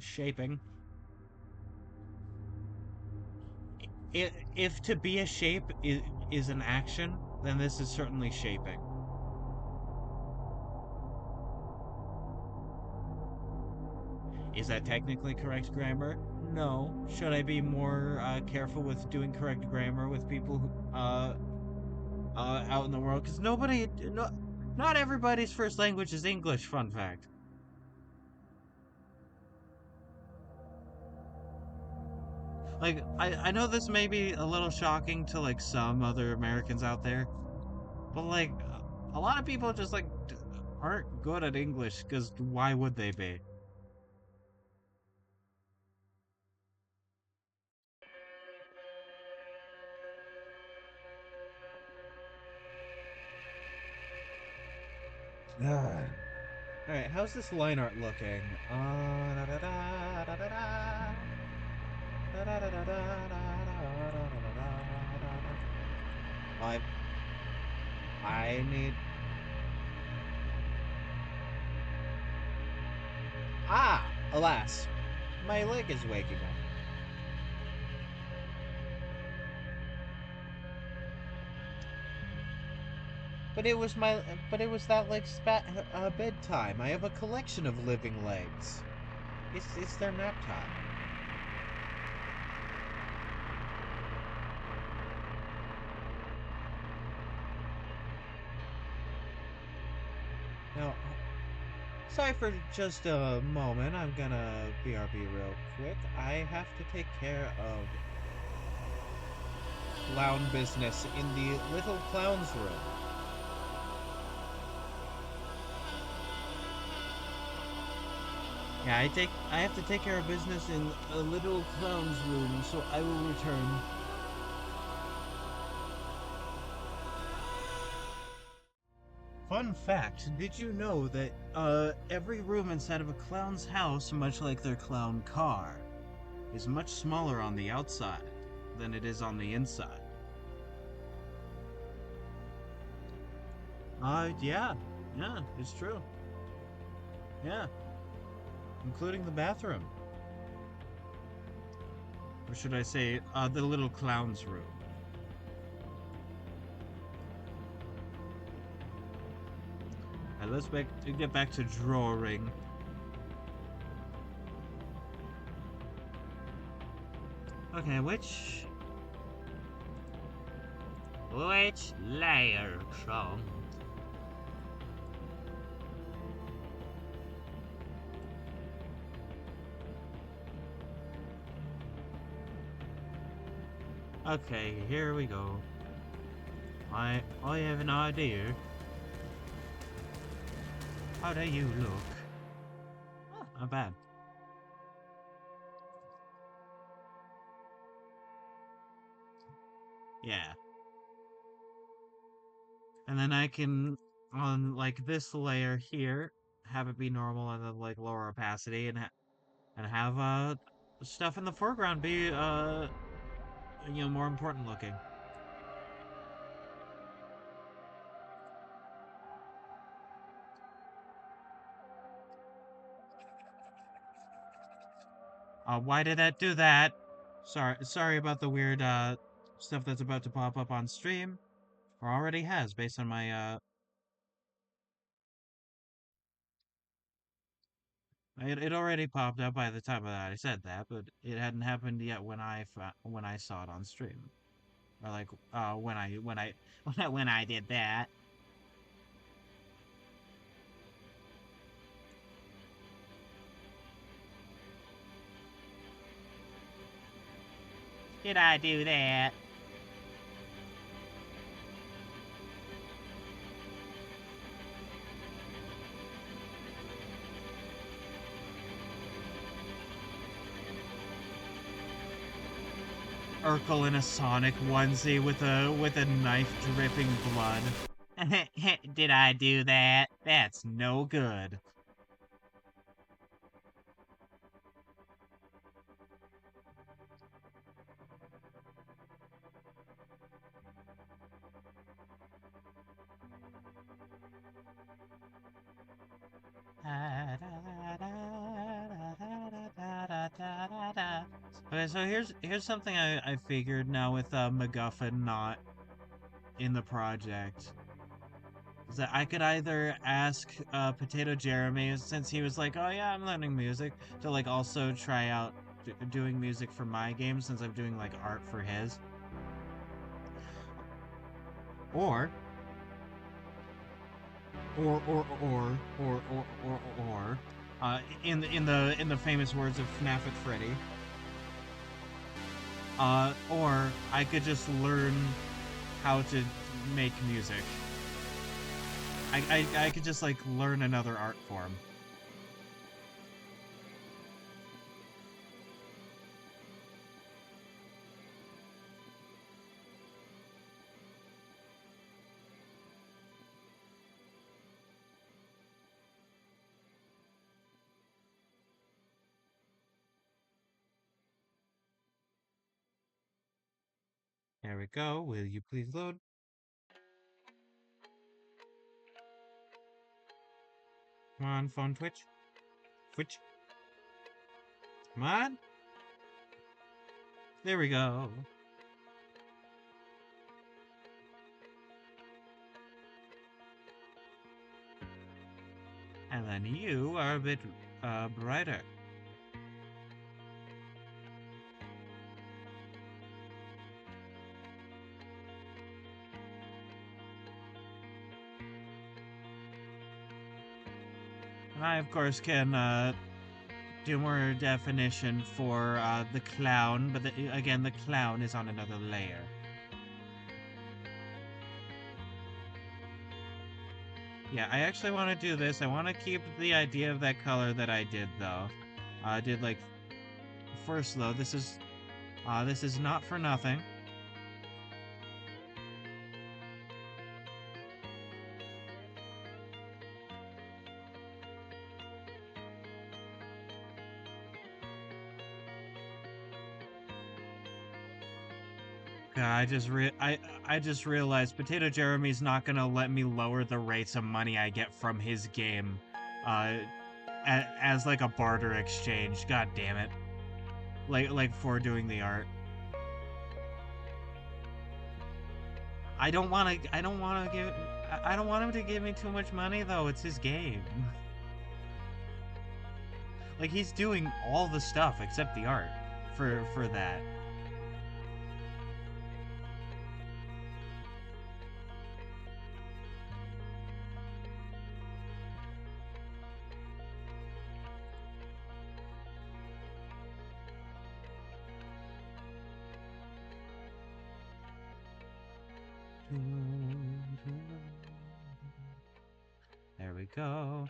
shaping. If to be a shape is an action, then this is certainly shaping. Is that technically correct grammar? No. Should I be more careful with doing correct grammar with people who, out in the world? Because not everybody's first language is English. Fun fact. Like, I know this may be a little shocking to like some other Americans out there, but like a lot of people just like aren't good at English because why would they be? All right, how's this line art looking? Da, da, da, da, da, da. I I need. Alas, my leg is waking up. But it was that like bedtime. I have a collection of living legs. It's their nap time. Now, sorry for just a moment. I'm gonna BRB real quick. I have to take care of clown business in the little clown's room. Yeah, I have to take care of business in a little clown's room, so I will return. Fun fact, did you know that every room inside of a clown's house, much like their clown car, is much smaller on the outside than it is on the inside? Yeah. Yeah, it's true. Yeah, including the bathroom. Or should I say, the little clown's room. And let's get back to drawing. Okay, which layer from? Okay, here we go. I have an idea. How do you look? Oh, not bad. Yeah. And then I can, on like this layer here, have it be normal and then like lower opacity and have stuff in the foreground be more important looking. Why did that do that? Sorry about the weird stuff that's about to pop up on stream, or already has based on my it already popped up by the time that I said that, but it hadn't happened yet when I saw it on stream, or like when I when I did that. Did I do that? Urkel in a Sonic onesie with a knife dripping blood. Did I do that? That's no good. Okay, so here's something I figured now with MacGuffin not in the project. Is that I could either ask Potato Jeremy, since he was like, oh yeah, I'm learning music, to like also try out doing music for my game since I'm doing like art for his. Or or in the famous words of FNAF at Freddy, or I could just learn how to make music. I could just like learn another art form. There we go. Will you please load? Come on, phone Twitch. Twitch. Come on. There we go. And then you are a bit brighter. And I, of course, can do more definition for the clown, but again, the clown is on another layer. Yeah, I actually want to do this. I want to keep the idea of that color that I did, though. I did like first though. This is not for nothing. I just realized Potato Jeremy's not gonna let me lower the rates of money I get from his game, uh, as like a barter exchange. God damn it! Like for doing the art. I don't want to. I don't want to give. I don't want him to give me too much money though. It's his game. Like he's doing all the stuff except the art for that. There we go.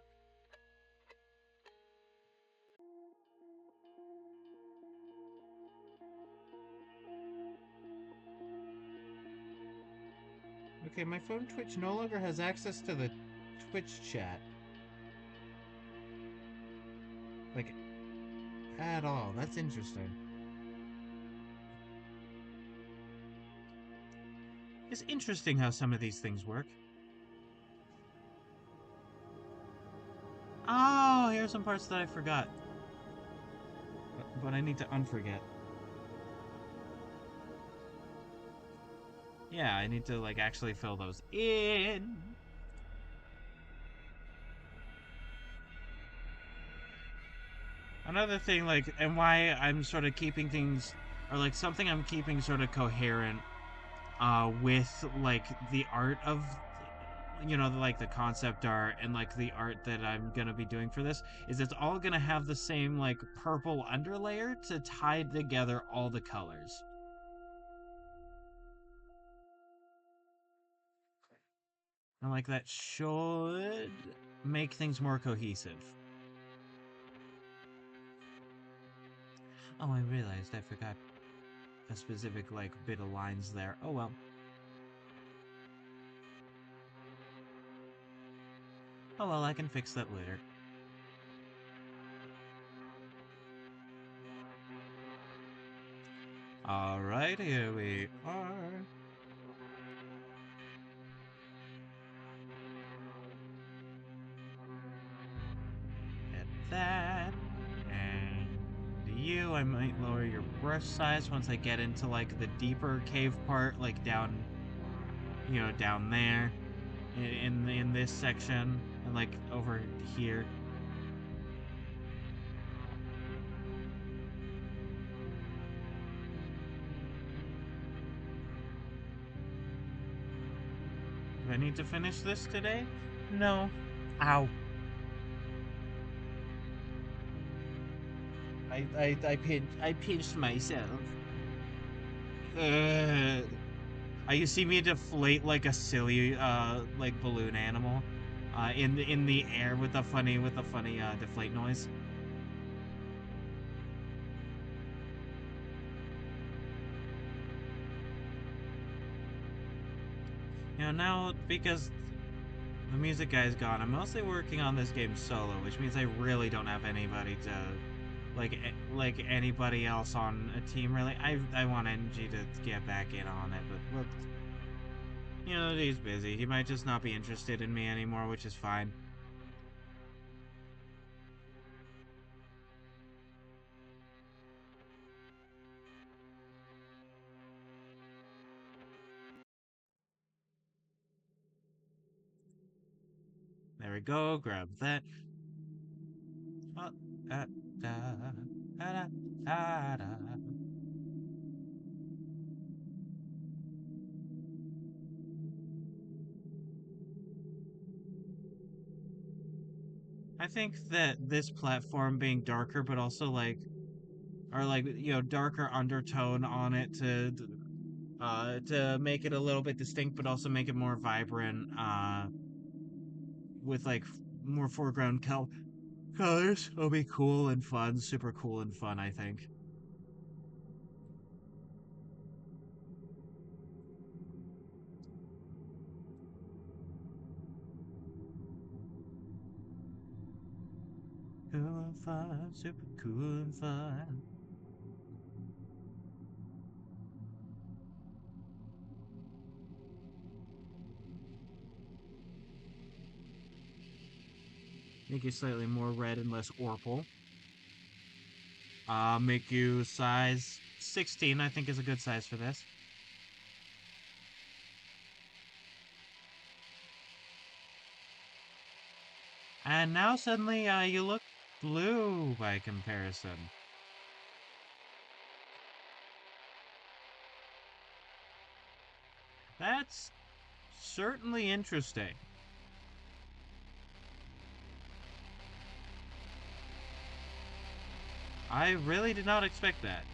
Okay, my phone Twitch no longer has access to the Twitch chat. Like, at all. That's interesting. It's interesting how some of these things work. Oh, here's some parts that I forgot. But I need to unforget. Yeah, I need to, like, actually fill those in. Another thing, like, and why I'm sort of keeping things, or, like, something I'm keeping sort of coherent, with, like, the art of, you know, like the concept art and like the art that I'm gonna be doing for this is it's all gonna have the same like purple underlayer to tie together all the colors. And like that should make things more cohesive. Oh, I realized I forgot. a specific like bit of lines there. Oh well. Oh well, I can fix that later. Alright, here we are. At that. And you, I might lower your brush size once I get into like the deeper cave part, like down, down there in this section and like over here. Do I need to finish this today? No. Ow. I pinched myself. You see me deflate like a silly like balloon animal, in the air with a funny deflate noise. Now because the music guy's gone, I'm mostly working on this game solo, which means I really don't have anybody to like anybody else on a team really. I want NG to get back in on it, but look, he's busy. He might just not be interested in me anymore, which is fine. There we go. Grab that. Oh, da, da, da, da, da. I think that this platform being darker, but also like, or like darker undertone on it to make it a little bit distinct, but also make it more vibrant. With like more foreground colors, will be cool and fun, super cool and fun. I think. Cool and fun, super cool and fun. Make you slightly more red and less orpal. Make you size 16, I think is a good size for this. And now suddenly, you look blue by comparison. That's certainly interesting. I really did not expect that.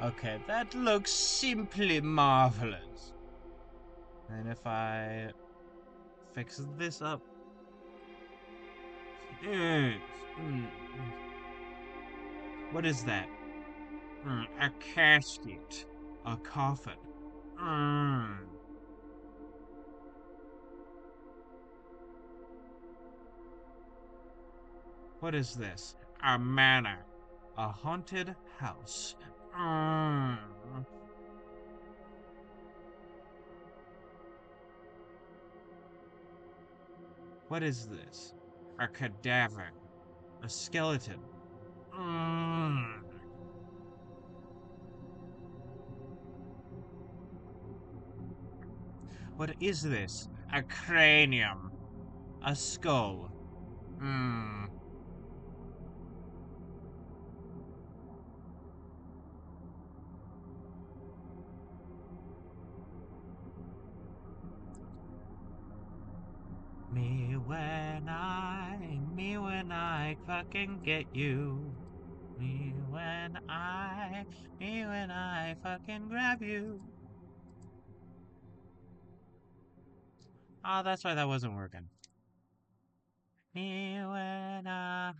Okay, that looks simply marvelous. And if I fix this up. Yes. What is that? A casket. A coffin. Mm. What is this? A manor. A haunted house. Mm. What is this? A cadaver. A skeleton. Mm. What is this? A cranium. A skull. Mm. me when I fucking get you. Me when I fucking grab you. Oh, that's why that wasn't working. Me when I.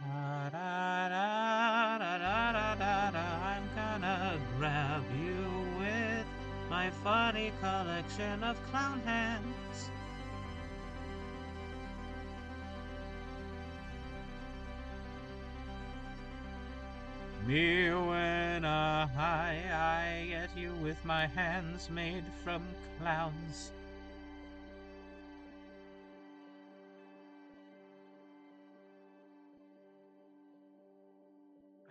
Da, da, da, da, da, da, da, I'm gonna grab you with my funny collection of clown hands. Me when I get you with my hands made from clowns.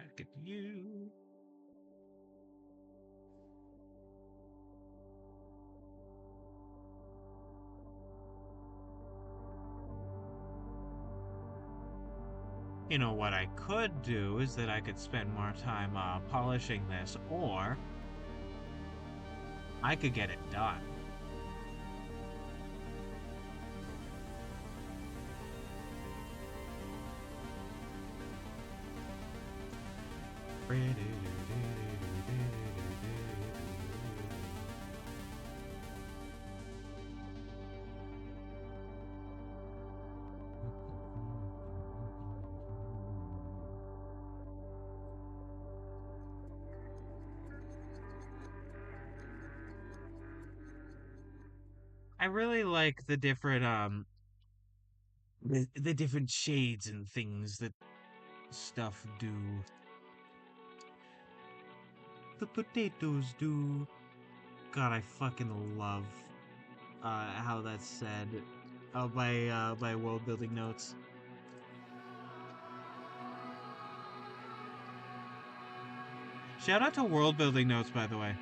I get you. You know, what I could do is that I could spend more time polishing this, or I could get it done. I really like the different the different shades and things that stuff do. The potatoes do. God, I fucking love how that's said by world building notes. Shout out to world building notes, by the way.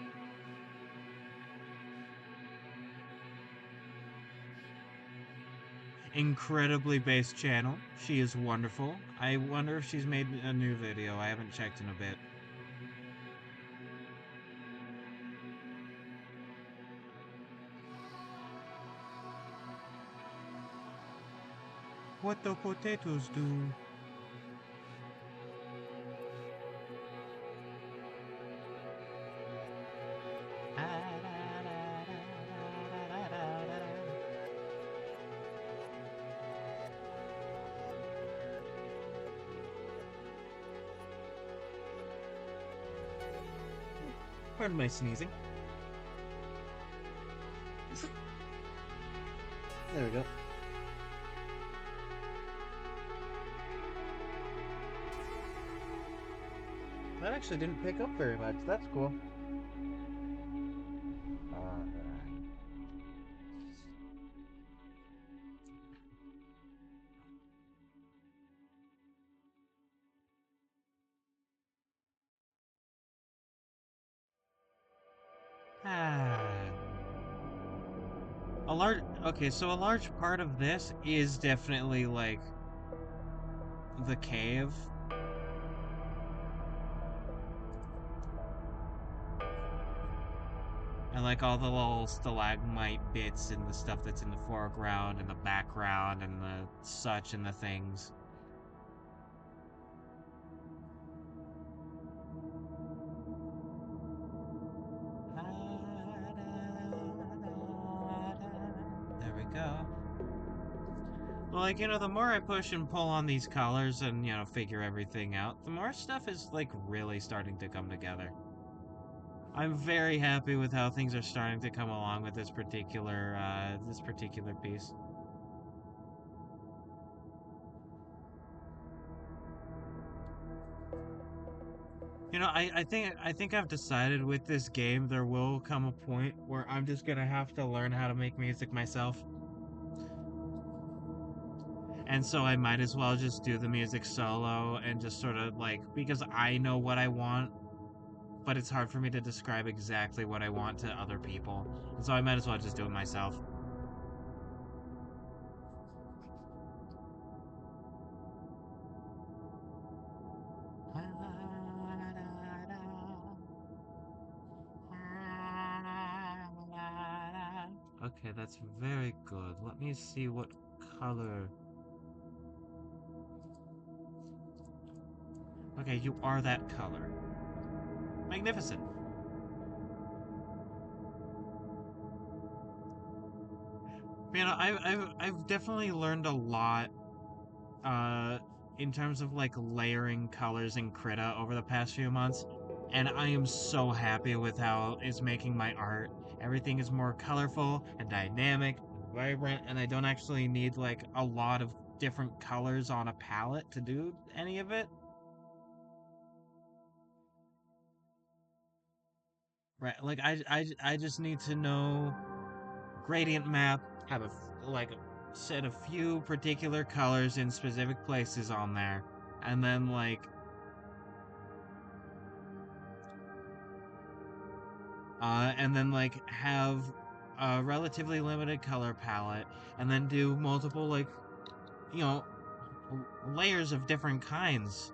Incredibly based channel. She is wonderful. I wonder if she's made a new video. I haven't checked in a bit. What the potatoes do? Pardon my sneezing. There we go. That actually didn't pick up very much. That's cool. So a large part of this is definitely like the cave. And like all the little stalagmite bits and the stuff that's in the foreground and the background and the such and the things. There we go. Well, like, you know, the more I push and pull on these colors and, you know, figure everything out, the more stuff is, like, really starting to come together. I'm very happy with how things are starting to come along with this particular piece. You know, I think I've decided with this game there will come a point where I'm just gonna have to learn how to make music myself. And so I might as well just do the music solo and just sort of like, because I know what I want, but it's hard for me to describe exactly what I want to other people. And so I might as well just do it myself. Okay, that's very good. Let me see what color. Okay, you are that color. Magnificent. You know, I've definitely learned a lot uh in terms of like layering colors in Krita over the past few months, and I am so happy with how it's making my art. Everything is more colorful and dynamic and vibrant, and I don't actually need like a lot of different colors on a palette to do any of it. Right, like I just need to know gradient map, have like a set a few particular colors in specific places on there, and then like have a relatively limited color palette, and then do multiple like you know layers of different kinds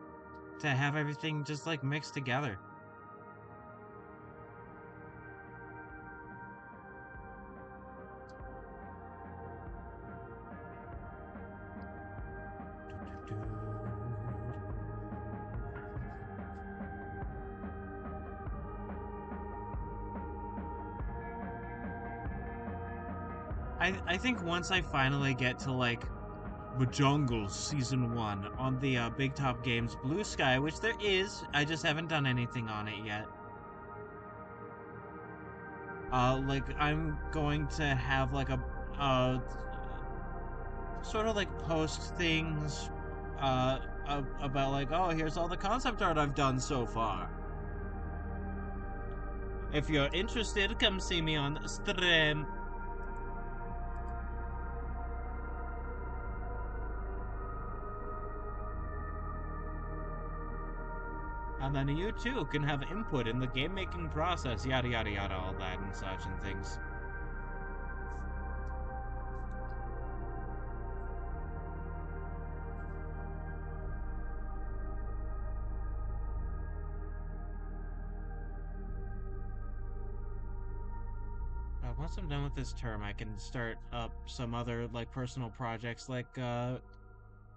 to have everything just like mixed together. I think once I finally get to like Bajongles Season 1 on the Big Top Games Blue Sky, which there is, I just haven't done anything on it yet. Like I'm going to have like a sort of like post things about like, oh, here's all the concept art I've done so far. If you're interested, come see me on stream. And then you too can have input in the game making process, yada yada yada, all that and such and things. Once I'm done with this term, I can start up some other like personal projects, like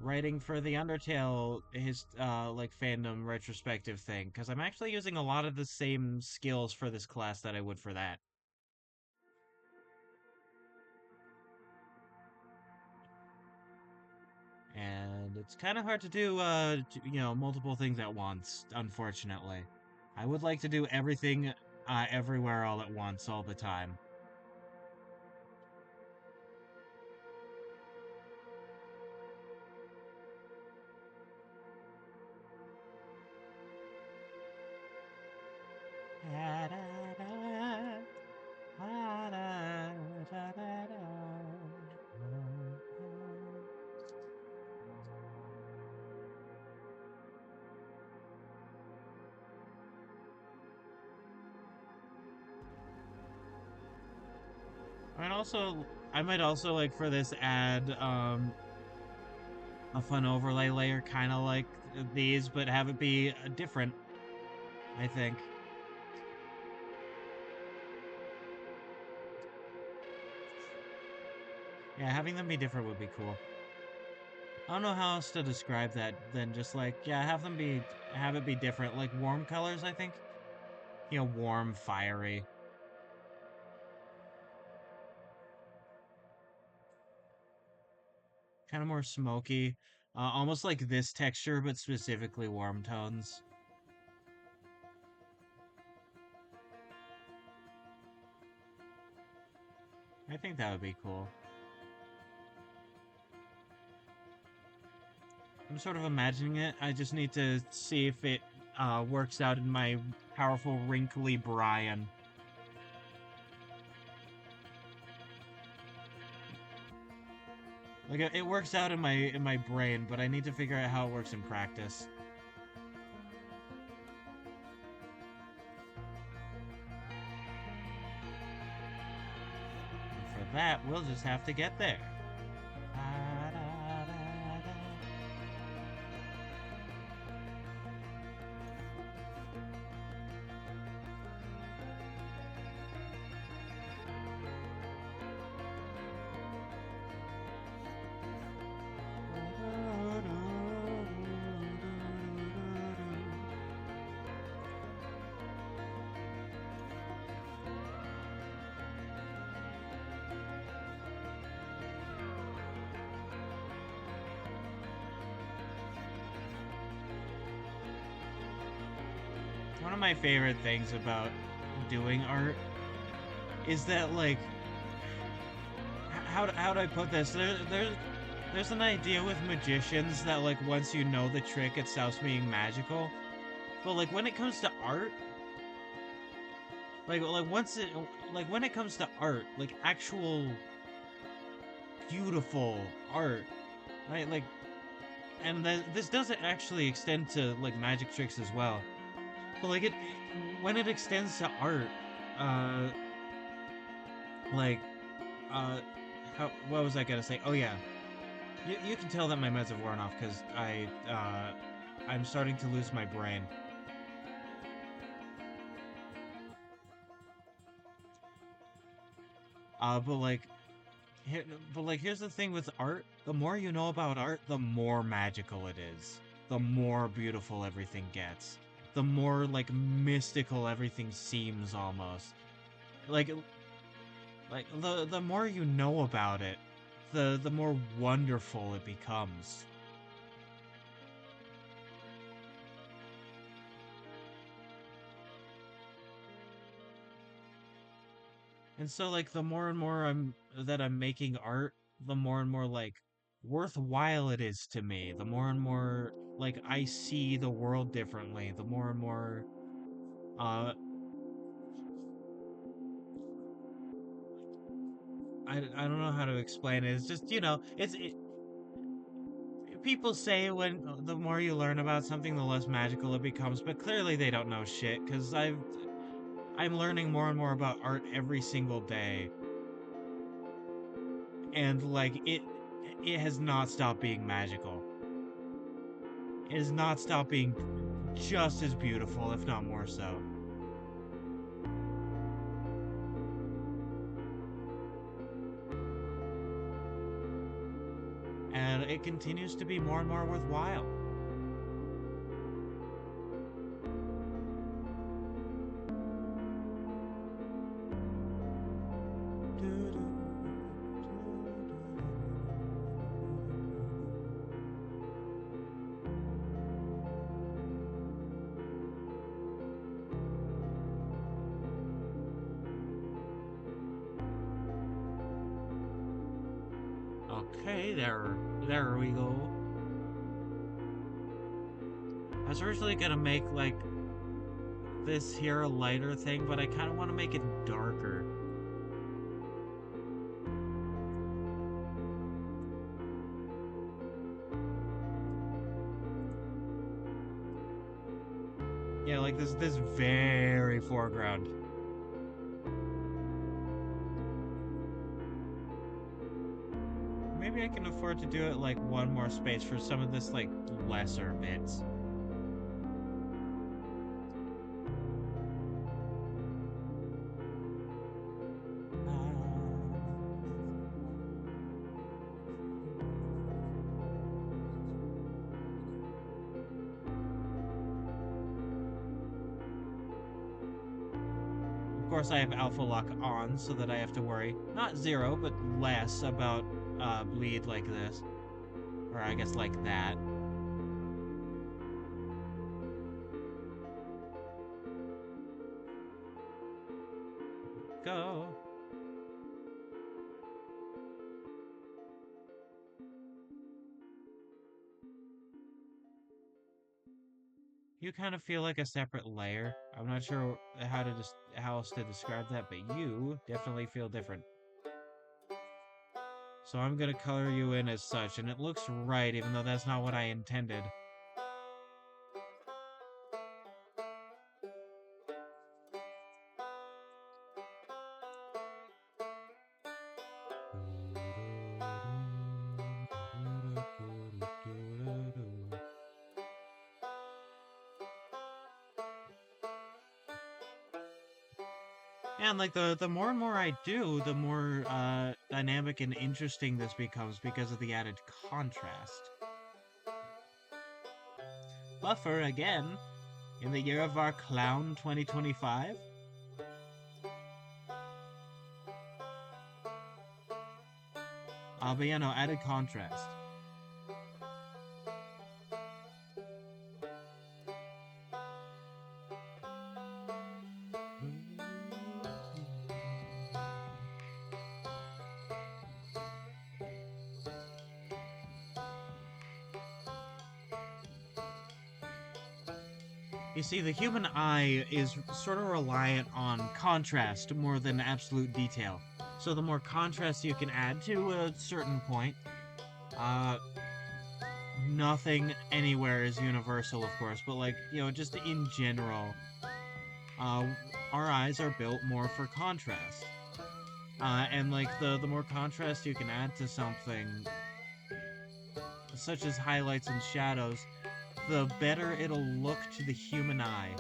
writing for the Undertale his like fandom retrospective thing, because I'm actually using a lot of the same skills for this class that I would for that. And it's kind of hard to do multiple things at once, unfortunately. I would like to do everything everywhere all at once all the time. I might also like for this add a fun overlay layer, kind of like these, but have it be different. I think. Yeah, having them be different would be cool. I don't know how else to describe that than just like, yeah, have it be different, like warm colors, I think. Warm, fiery, kind of more smoky, almost like this texture, but specifically warm tones. I think that would be cool. I'm sort of imagining it. I just need to see if it works out in my powerful, wrinkly Brian. Like it works out in my brain, but I need to figure out how it works in practice. And for that, we'll just have to get there. one of my favorite things about doing art is that, like, how do I put this? There's an idea with magicians that, like, once you know the trick, it stops being magical. But, like, when it comes to art, when it comes to art, like actual beautiful art, right? Like, and this doesn't actually extend to like magic tricks as well. But like when it extends to art, uh, like, uh, what was I gonna say? Oh yeah, you can tell that my meds have worn off because I'm starting to lose my brain. But like, here's the thing with art: the more you know about art, the more magical it is. The more beautiful everything gets. The more like mystical everything seems almost. Like the more you know about it, the more wonderful it becomes. And so like the more and more I'm making art, the more and more like worthwhile it is to me. The more and more like I see the world differently. The more and more uh I don't know how to explain it. It's just, people say when the more you learn about something, the less magical it becomes, but clearly they don't know shit because I'm learning more and more about art every single day, and like it has not stopped being magical. It has not stopped being just as beautiful, if not more so. And it continues to be more and more worthwhile. Okay, there we go. I was originally gonna make like this here a lighter thing, but I kind of want to make it darker. Yeah, like this very foreground. Maybe I can afford to do it like one more space for some of this like lesser bits. Of course, I have alpha lock on so that I have to worry not zero but less about bleed like this, or I guess like that. Go. You kind of feel like a separate layer. I'm not sure how else to describe that, but you definitely feel different. So I'm gonna color you in as such, and it looks right, even though that's not what I intended. And like the more and more I do, the more dynamic and interesting this becomes because of the added contrast. Buffer again in the year of our clown 2025. But added contrast. You see, the human eye is sort of reliant on contrast more than absolute detail. So the more contrast you can add to a certain point, uh, nothing anywhere is universal, of course, but like, just in general, uh, our eyes are built more for contrast. And like the more contrast you can add to something, such as highlights and shadows, the better it'll look to the human eye.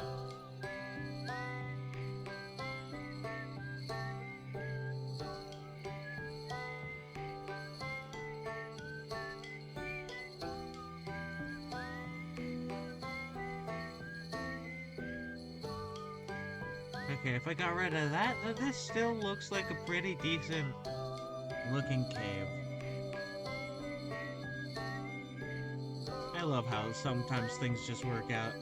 Okay, if I got rid of that, this still looks like a pretty decent looking cave. I love how sometimes things just work out.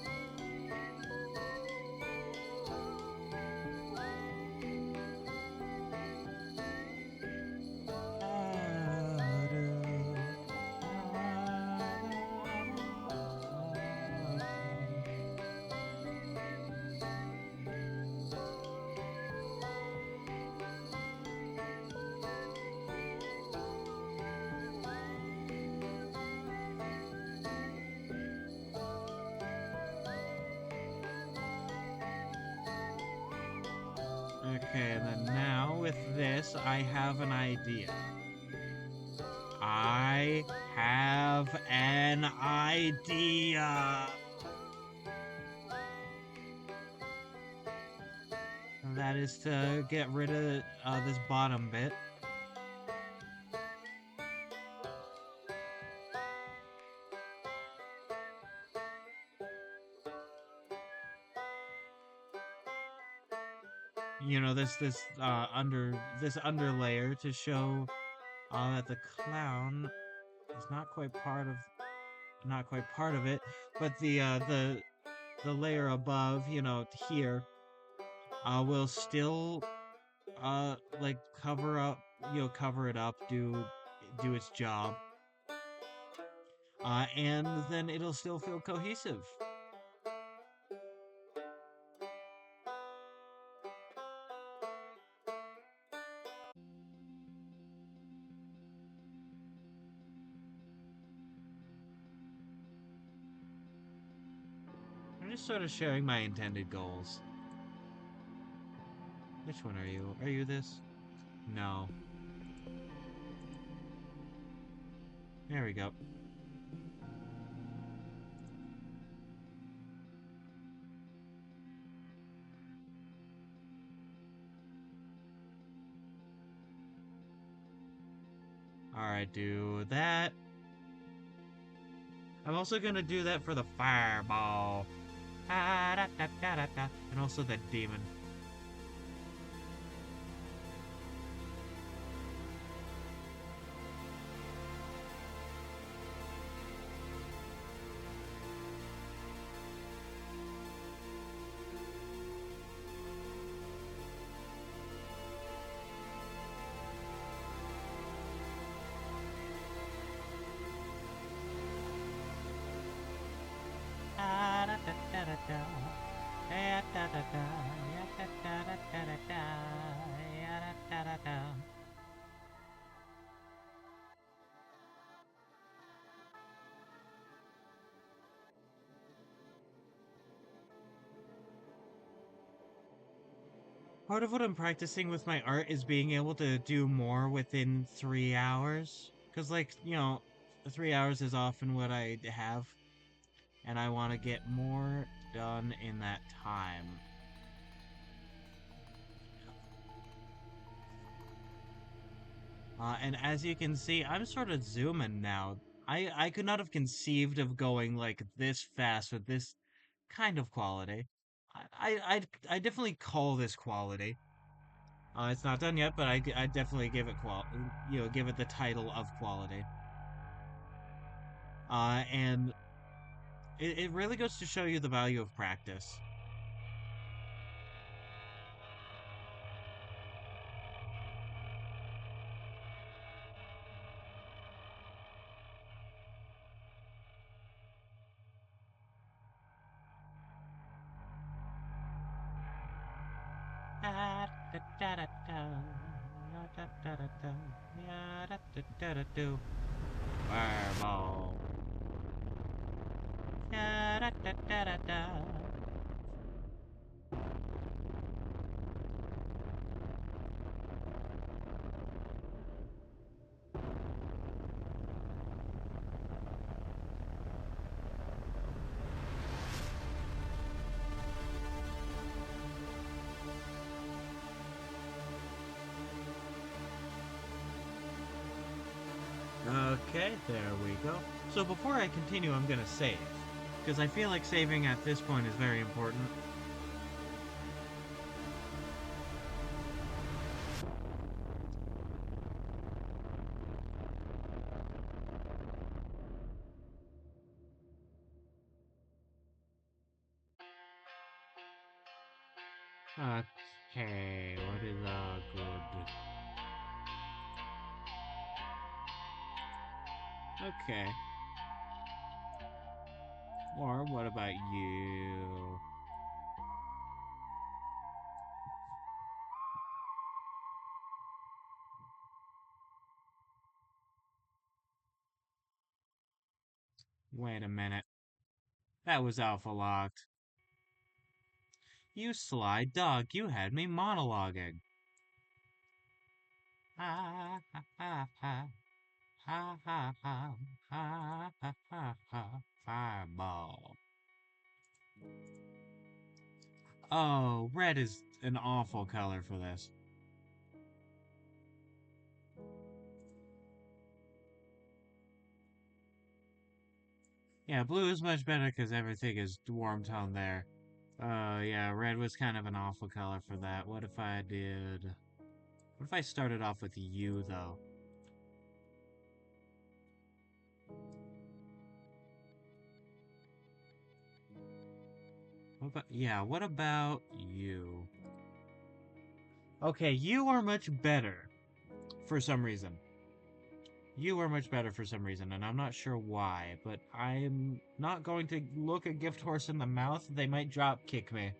Okay, and then now with this, I have an idea. I have an idea. And that is to get rid of this bottom bit. This under layer to show that the clown is not quite part of it, but the layer above, here, will still like cover it up, do its job, and then it'll still feel cohesive. I'm just sort of sharing my intended goals. Which one are you? Are you this? No. There we go. Alright, do that. I'm also gonna do that for the fireball. And also the demon. Part of what I'm practicing with my art is being able to do more within 3 hours. Because, like, 3 hours is often what I have, and I want to get more done in that time. And as you can see, I'm sort of zooming now. I could not have conceived of going like this fast with this kind of quality. I definitely call this quality. It's not done yet, but I definitely give it give it the title of quality. And it really goes to show you the value of practice. Fireball. Okay, there we go. So before I continue, I'm gonna save. Because I feel like saving at this point is very important. Okay, what is good? Okay. Or what about you? Wait a minute. That was alpha locked. You sly dog, you had me monologuing. Ha ha ha ha ha ha ha ha ha ha ha. Fireball. Oh, red is an awful color for this. Yeah, blue is much better because everything is warm tone there. Yeah, red was kind of an awful color for that. What if I did... What if I started off with you, though? What about you? Okay, you are much better for some reason. You are much better for some reason, and I'm not sure why, but I'm not going to look a gift horse in the mouth. They might drop kick me.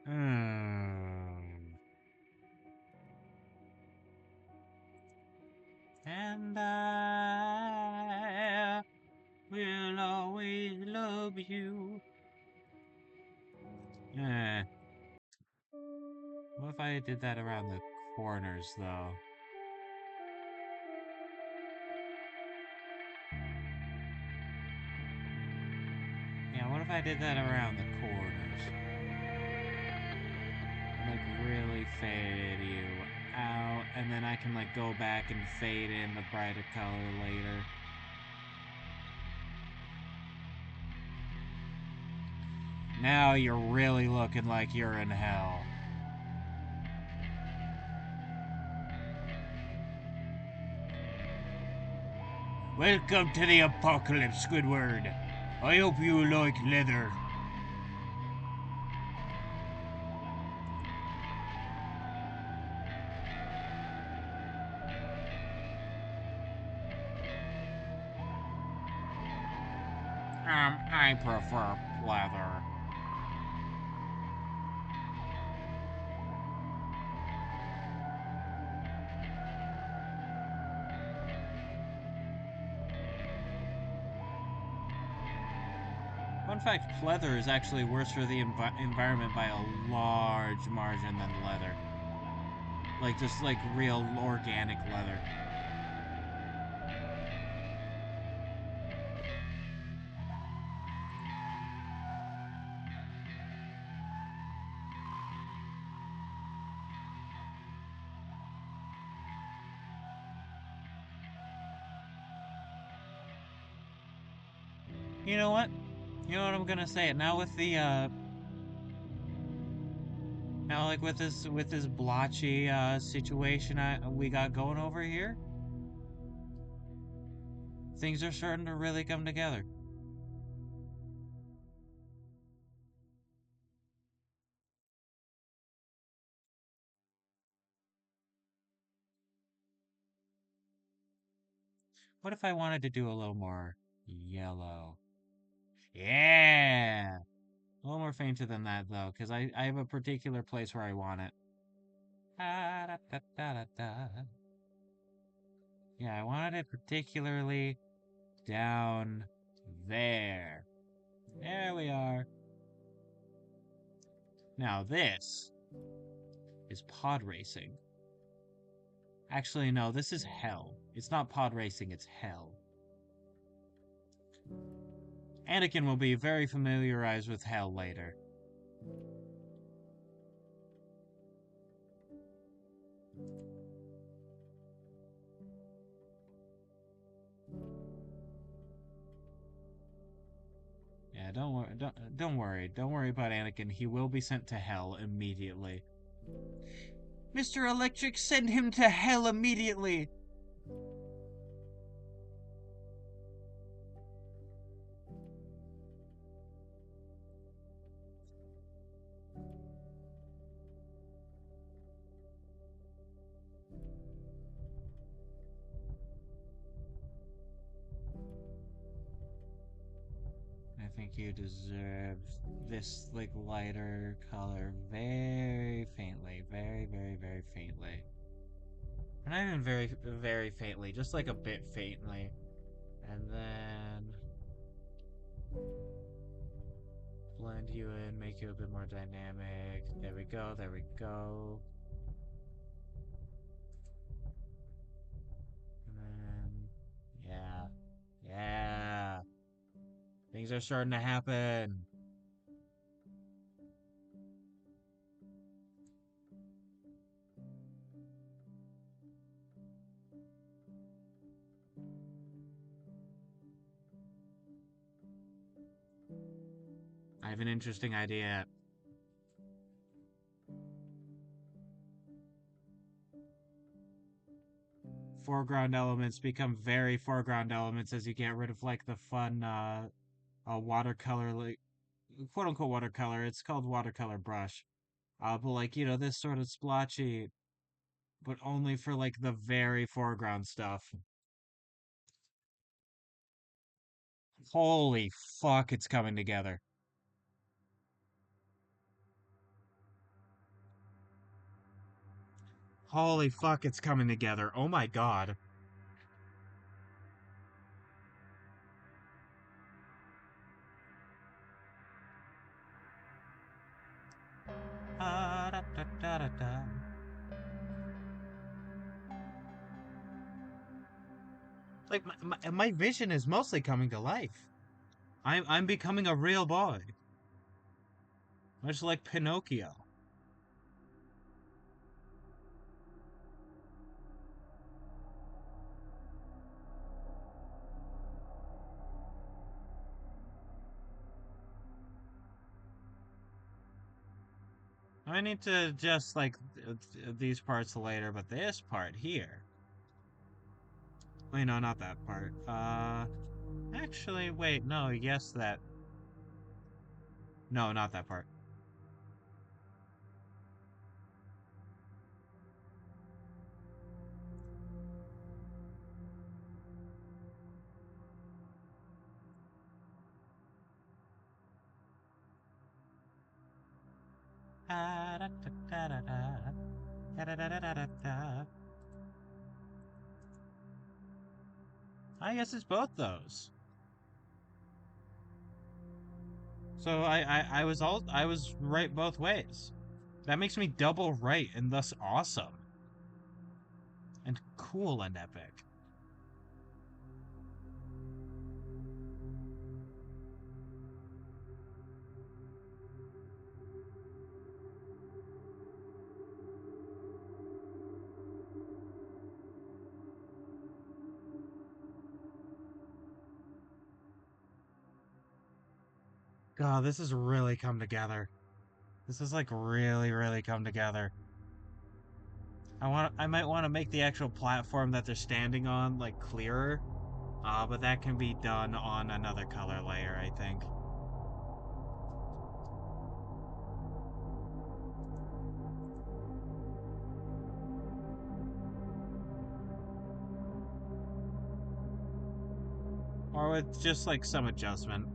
Hmm. And I will always love you. Eh. What if I did that around the corners, though? Yeah, what if I did that around the corners? Like, really faded you out, and then I can, like, go back and fade in the brighter color later. Now you're really looking like you're in hell. Welcome to the apocalypse, Squidward. I hope you like leather. I prefer leather. Fun fact, pleather is actually worse for the environment by a large margin than leather. Like, just like real organic leather. You know what? You know what I'm gonna say it now with the now like with this blotchy situation we got going over here. Things are starting to really come together. What if I wanted to do a little more yellow? Yeah! A little more fainter than that, though, because I have a particular place where I want it. Yeah, I wanted it particularly down there. There we are. Now this is pod racing. Actually, no, this is hell. It's not pod racing, it's hell. Anakin will be very familiarized with hell later. Yeah, don't worry about Anakin. He will be sent to hell immediately. Mr. Electric, send him to hell immediately! I think you deserve this, like, lighter color very faintly. Very faintly. Not even very faintly, just like a bit faintly. And then blend you in, make you a bit more dynamic. There we go, there we go. And then, yeah, yeah. Things are starting to happen. I have an interesting idea. Foreground elements become very foreground elements as you get rid of like the fun watercolor, like quote unquote watercolor. It's called watercolor brush. But like, you know, this sort of splotchy, but only for like the very foreground stuff. Holy fuck, it's coming together. Holy fuck, it's coming together. Oh my god. Ah, da, da, da, da, da. Like my vision is mostly coming to life. I'm becoming a real boy, much like Pinocchio. I need to just like these parts later, but this part here. Wait, no, not that part. Actually, wait, no, yes, that. No, not that part. Ah, da, da, da, da, da. Da, da, da, da, da, da, da. I guess it's both those. So I was right both ways. That makes me double right and thus awesome and cool and epic. God, this has really come together. This has like really come together. I might want to make the actual platform that they're standing on like clearer. But that can be done on another color layer, I think. Or with just like some adjustment.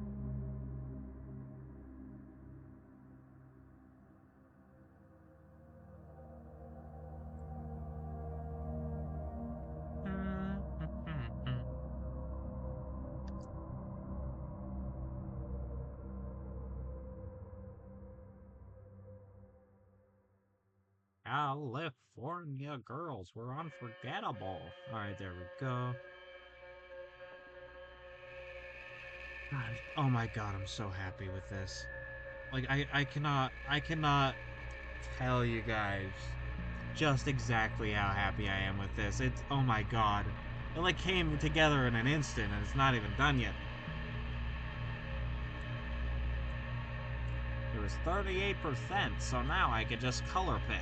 California girls were unforgettable. Alright, there we go. God, oh my god, I'm so happy with this. Like, I cannot tell you guys just exactly how happy I am with this. It's, oh my god. It like came together in an instant and it's not even done yet. It was 38%, so now I can just color pick.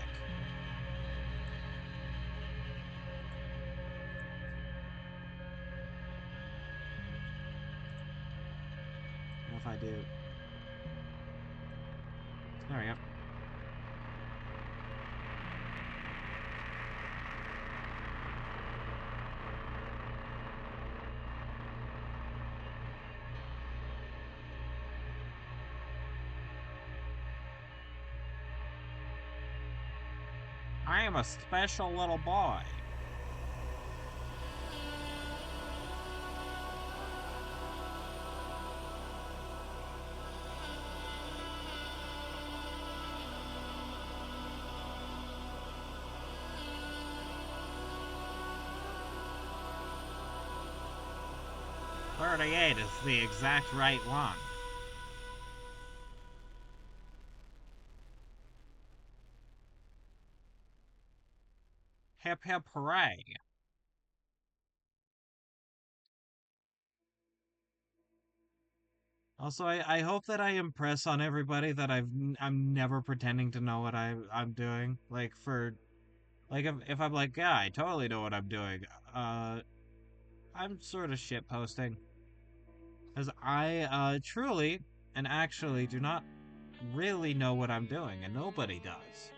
If I do... There we go. I am a special little boy. "38 is the exact right one." Hip hip hooray. Also, I hope that I impress on everybody that I'm never pretending to know what I'm doing. Like for like if I'm like, yeah, I totally know what I'm doing. I'm sort of shit posting. Because I truly and actually do not really know what I'm doing, and nobody does.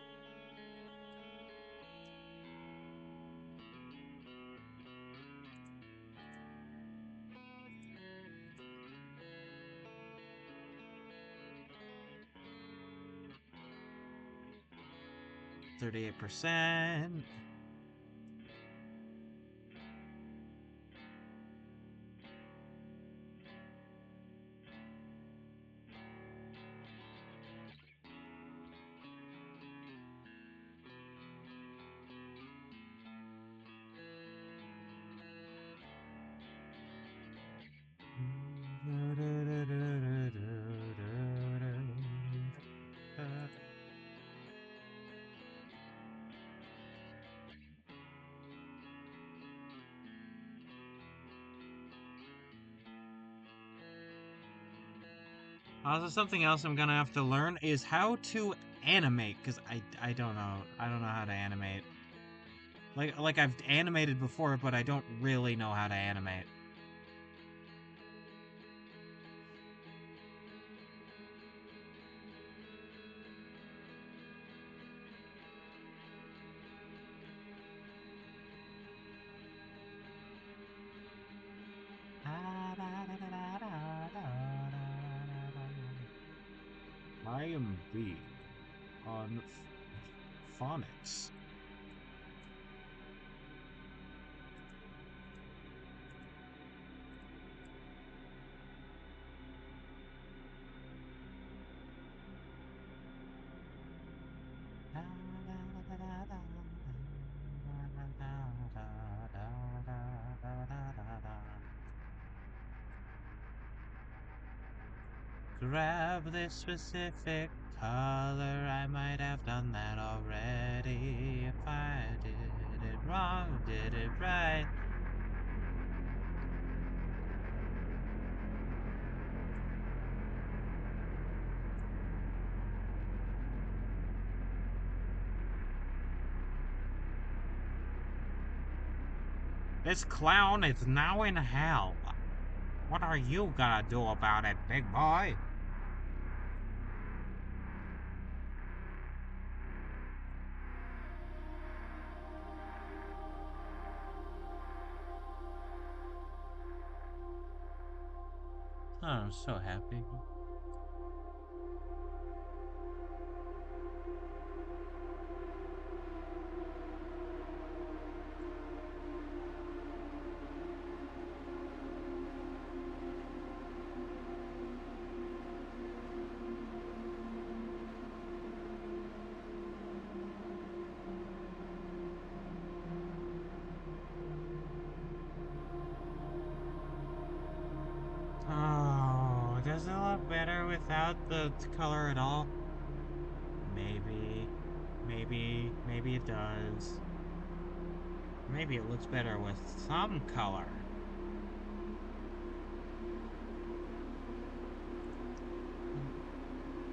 %38%. Also, something else I'm gonna have to learn is how to animate, because I don't know. I don't know how to animate. Like I've animated before, but I don't really know how to animate. I am B on phonics. Grab this specific color. I might have done that already. If I did it wrong, did it right. This clown is now in hell. What are you gonna do about it, big boy? I'm so happy. Oh, does it look better without the color at all? Maybe. Maybe it does. Maybe it looks better with some color.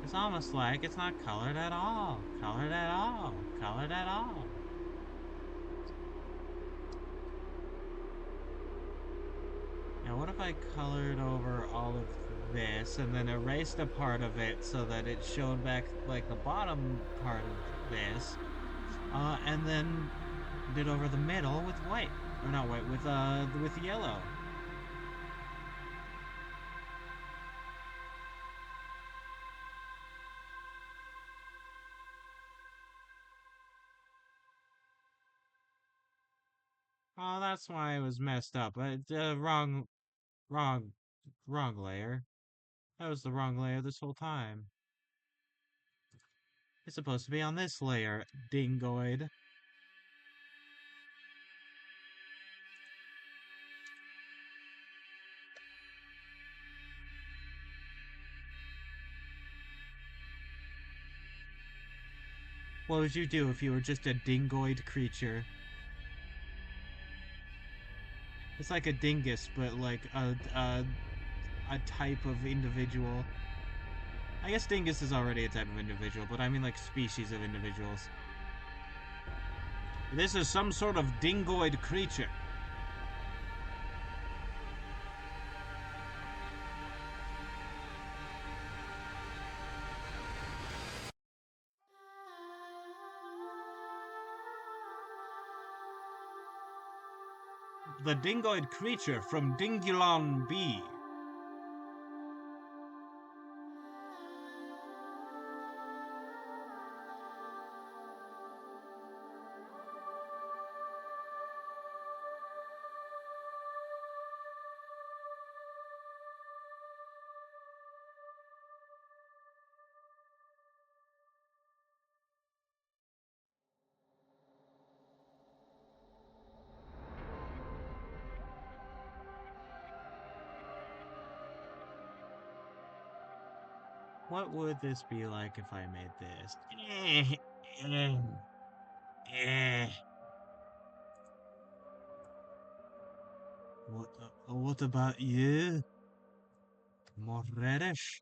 It's almost like it's not colored at all. Colored at all. Colored at all. Now, what if I colored over all of this and then erased a part of it so that it showed back like the bottom part of this, and then did over the middle with white, or not white, with yellow. Oh, that's why it was messed up. Wrong, wrong layer. That was the wrong layer this whole time. It's supposed to be on this layer, dingoid. What would you do if you were just a dingoid creature? It's like a dingus, but like a type of individual. I guess dingus is already a type of individual, but I mean like species of individuals. This is some sort of dingoid creature. The dingoid creature from Dingulon B. What would this be like if I made this? What about you? More reddish?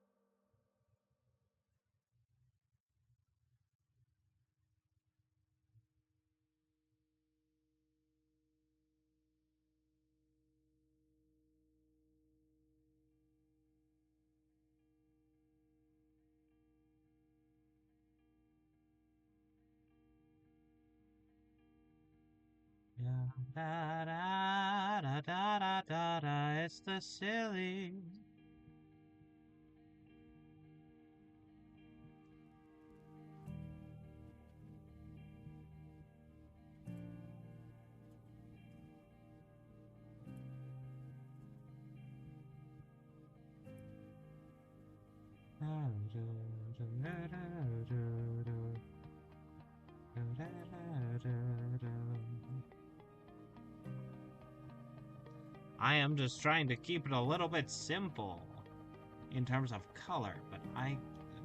Da da da da da da da. It's the silly. I am just trying to keep it a little bit simple in terms of color, but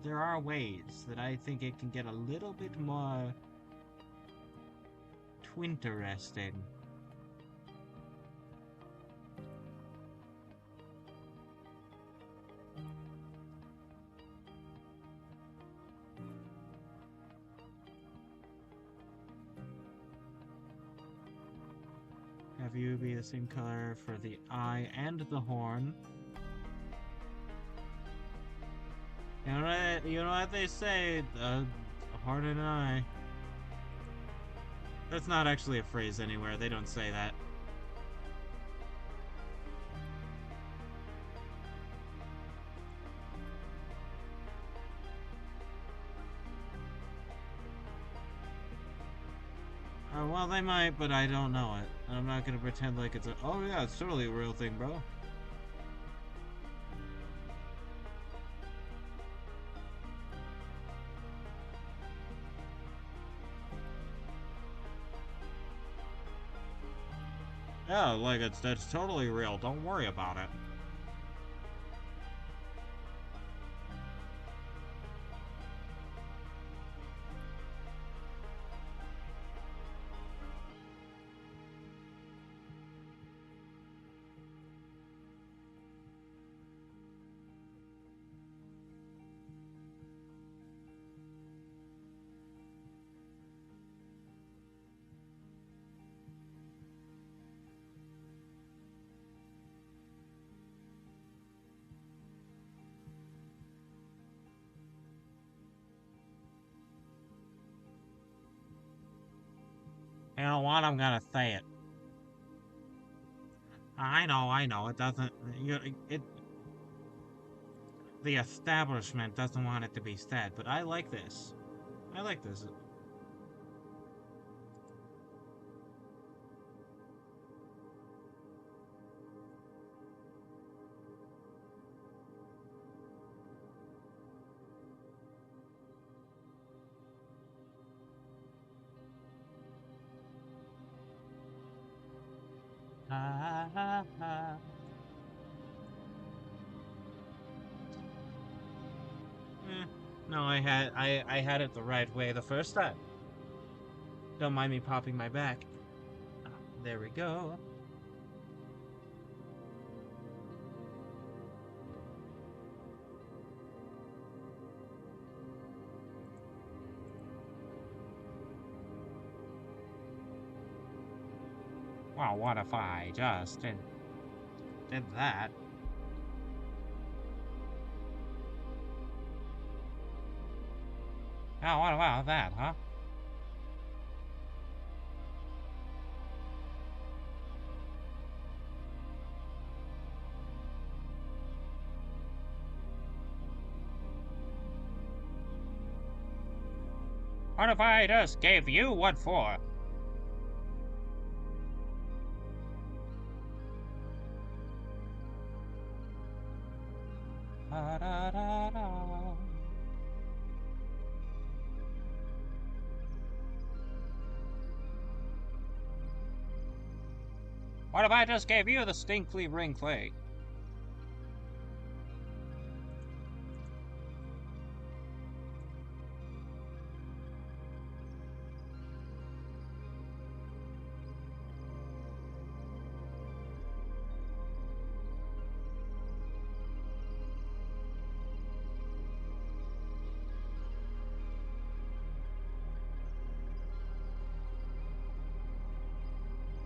there are ways that I think it can get a little bit more twinteresting. Have you be the same color for the eye and the horn. You know what they say, a horn and an eye. That's not actually a phrase anywhere, they don't say that. Well, they might, but I don't know it. I'm not gonna pretend like it's a. Oh yeah, it's totally a real thing, bro. Yeah, like that's totally real. Don't worry about it. You know what? I'm gonna say it. I know. It doesn't. It. The establishment doesn't want it to be said, but I like this. I like this. Ah, ah, ah. Eh, no, I had it the right way the first time. Don't mind me popping my back. Ah, there we go. Well, what if I just did that? Oh, what about that, huh? What if I just gave you what for? Da, da, da, da. What if I just gave you the stinkly ring clay?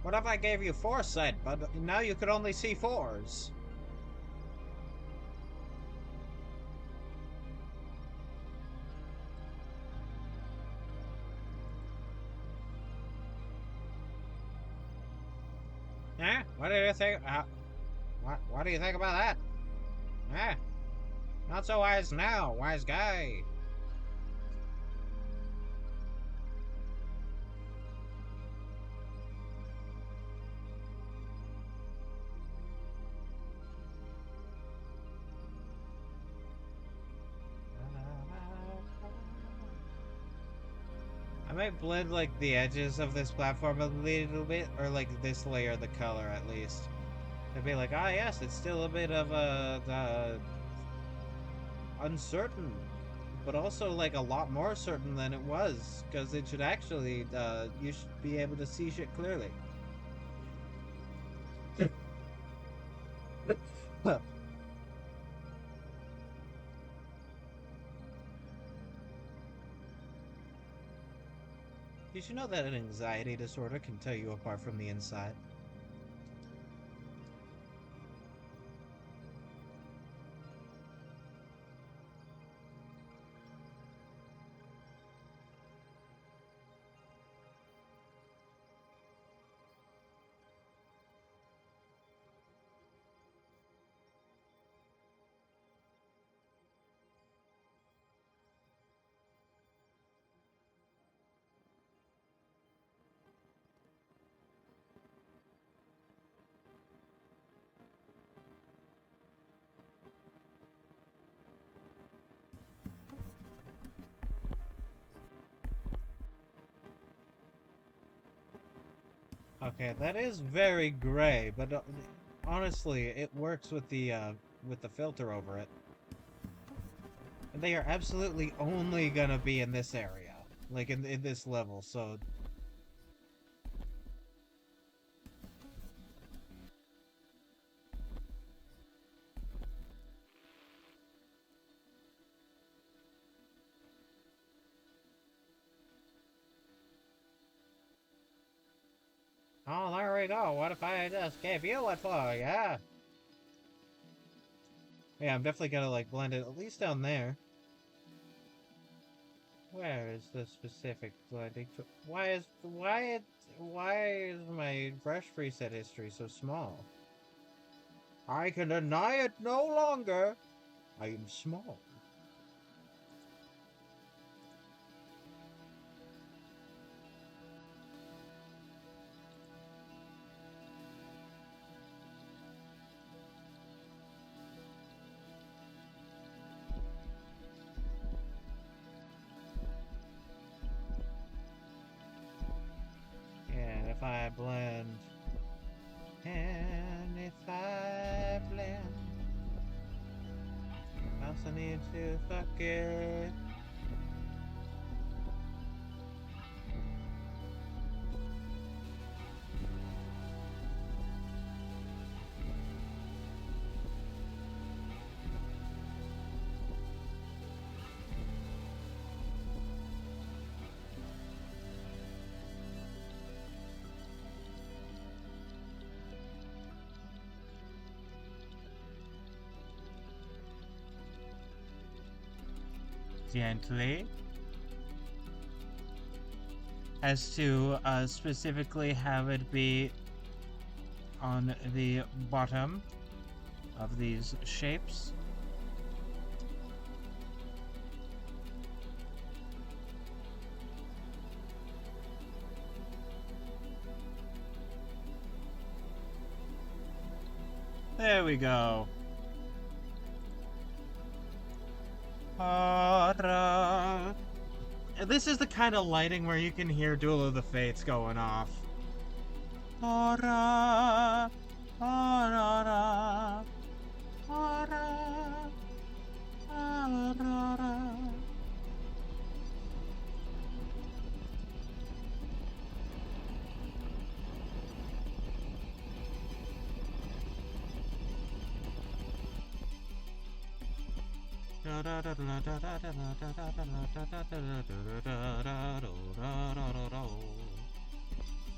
What if I gave you foresight, but now you could only see fours? Eh? What do you think? What do you think about that? Eh? Not so wise now, wise guy. I might blend like the edges of this platform a little bit, or like this layer of the color at least. I'd be like, ah, yes, it's still a bit of a uncertain, but also like a lot more certain than it was, because it should actually you should be able to see shit clearly. Did you know that an anxiety disorder can tear you apart from the inside? Okay, that is very gray, but honestly, it works with the filter over it. And they are absolutely only gonna be in this area, like in this level. So oh, there we go. What if I just gave you it for ya? Yeah, I'm definitely gonna like blend it at least down there. Where is the specific blending? Why is my brush preset history so small? I can deny it no longer. I am small. And if I blend, and if I blend, I also need to fuck it. Gently. As to specifically have it be on the bottom of these shapes. There we go. This is the kind of lighting where you can hear Duel of the Fates going off.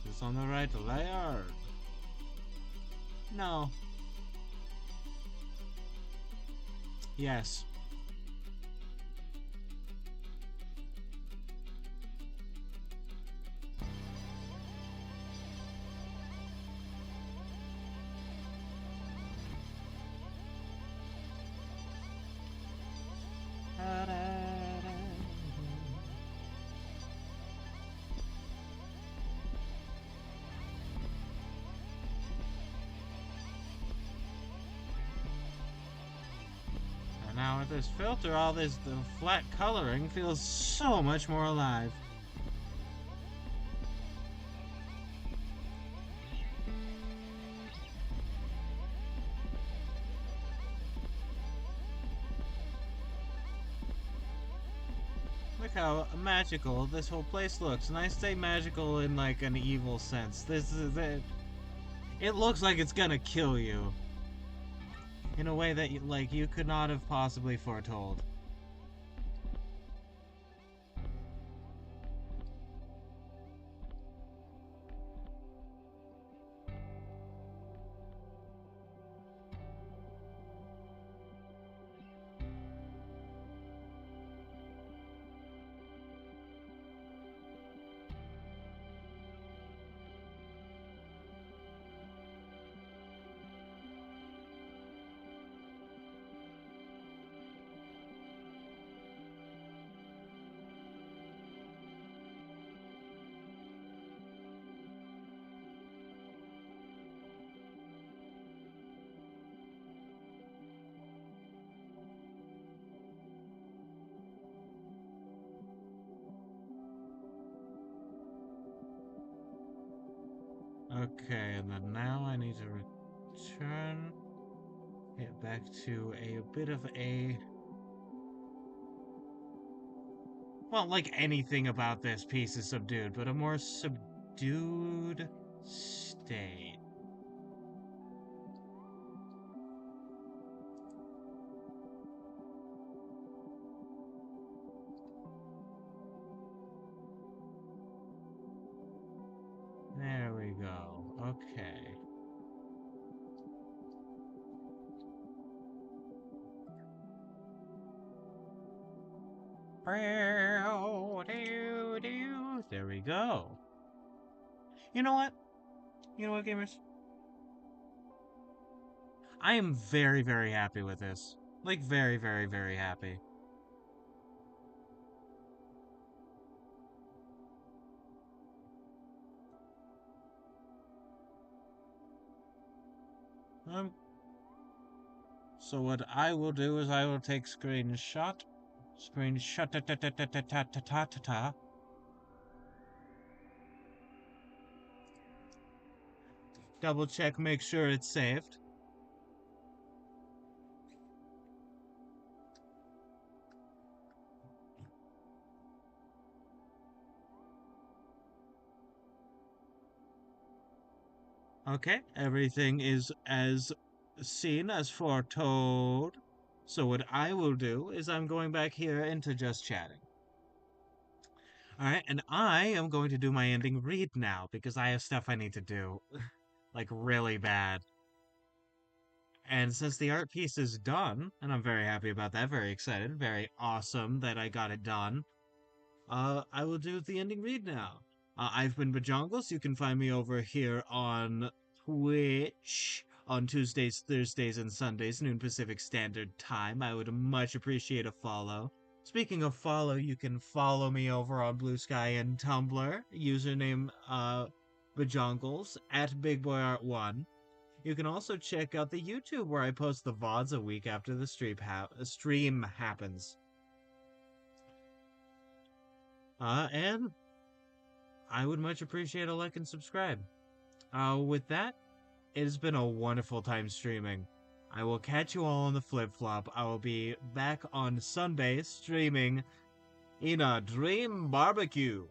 It's on the right layer. No. Yes. And now with this filter, the flat coloring feels so much more alive. Look how magical this whole place looks. And I say magical in like an evil sense. This is it. It looks like it's gonna kill you. In a way that you could not have possibly foretold. Okay, and then now I need to return it back to a bit of a... Well, like anything about this piece is subdued, but a more subdued state. There we go. Okay. There we go. You know what? You know what, gamers? I am very, very happy with this. Like, very, very, very happy. Um, so what I will do is I will take screenshot. Screenshot ta ta ta ta ta ta ta ta ta ta. Double check, make sure it's saved. Okay, everything is as seen as foretold. So what I will do is I'm going back here into just chatting. Alright, and I am going to do my ending read now because I have stuff I need to do. Like, really bad. And since the art piece is done, and I'm very happy about that, very excited, very awesome that I got it done, I will do the ending read now. I've been Bajongles. You can find me over here on Twitch on Tuesdays, Thursdays, and Sundays, noon Pacific Standard Time. I would much appreciate a follow. Speaking of follow, you can follow me over on Bluesky and Tumblr, username Bajongles at BigBoyArt1. You can also check out the YouTube where I post the VODs a week after the stream happens. And I would much appreciate a like and subscribe. With that, it has been a wonderful time streaming. I will catch you all on the flip-flop. I will be back on Sunday streaming in a dream barbecue.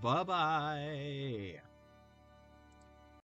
Bye-bye.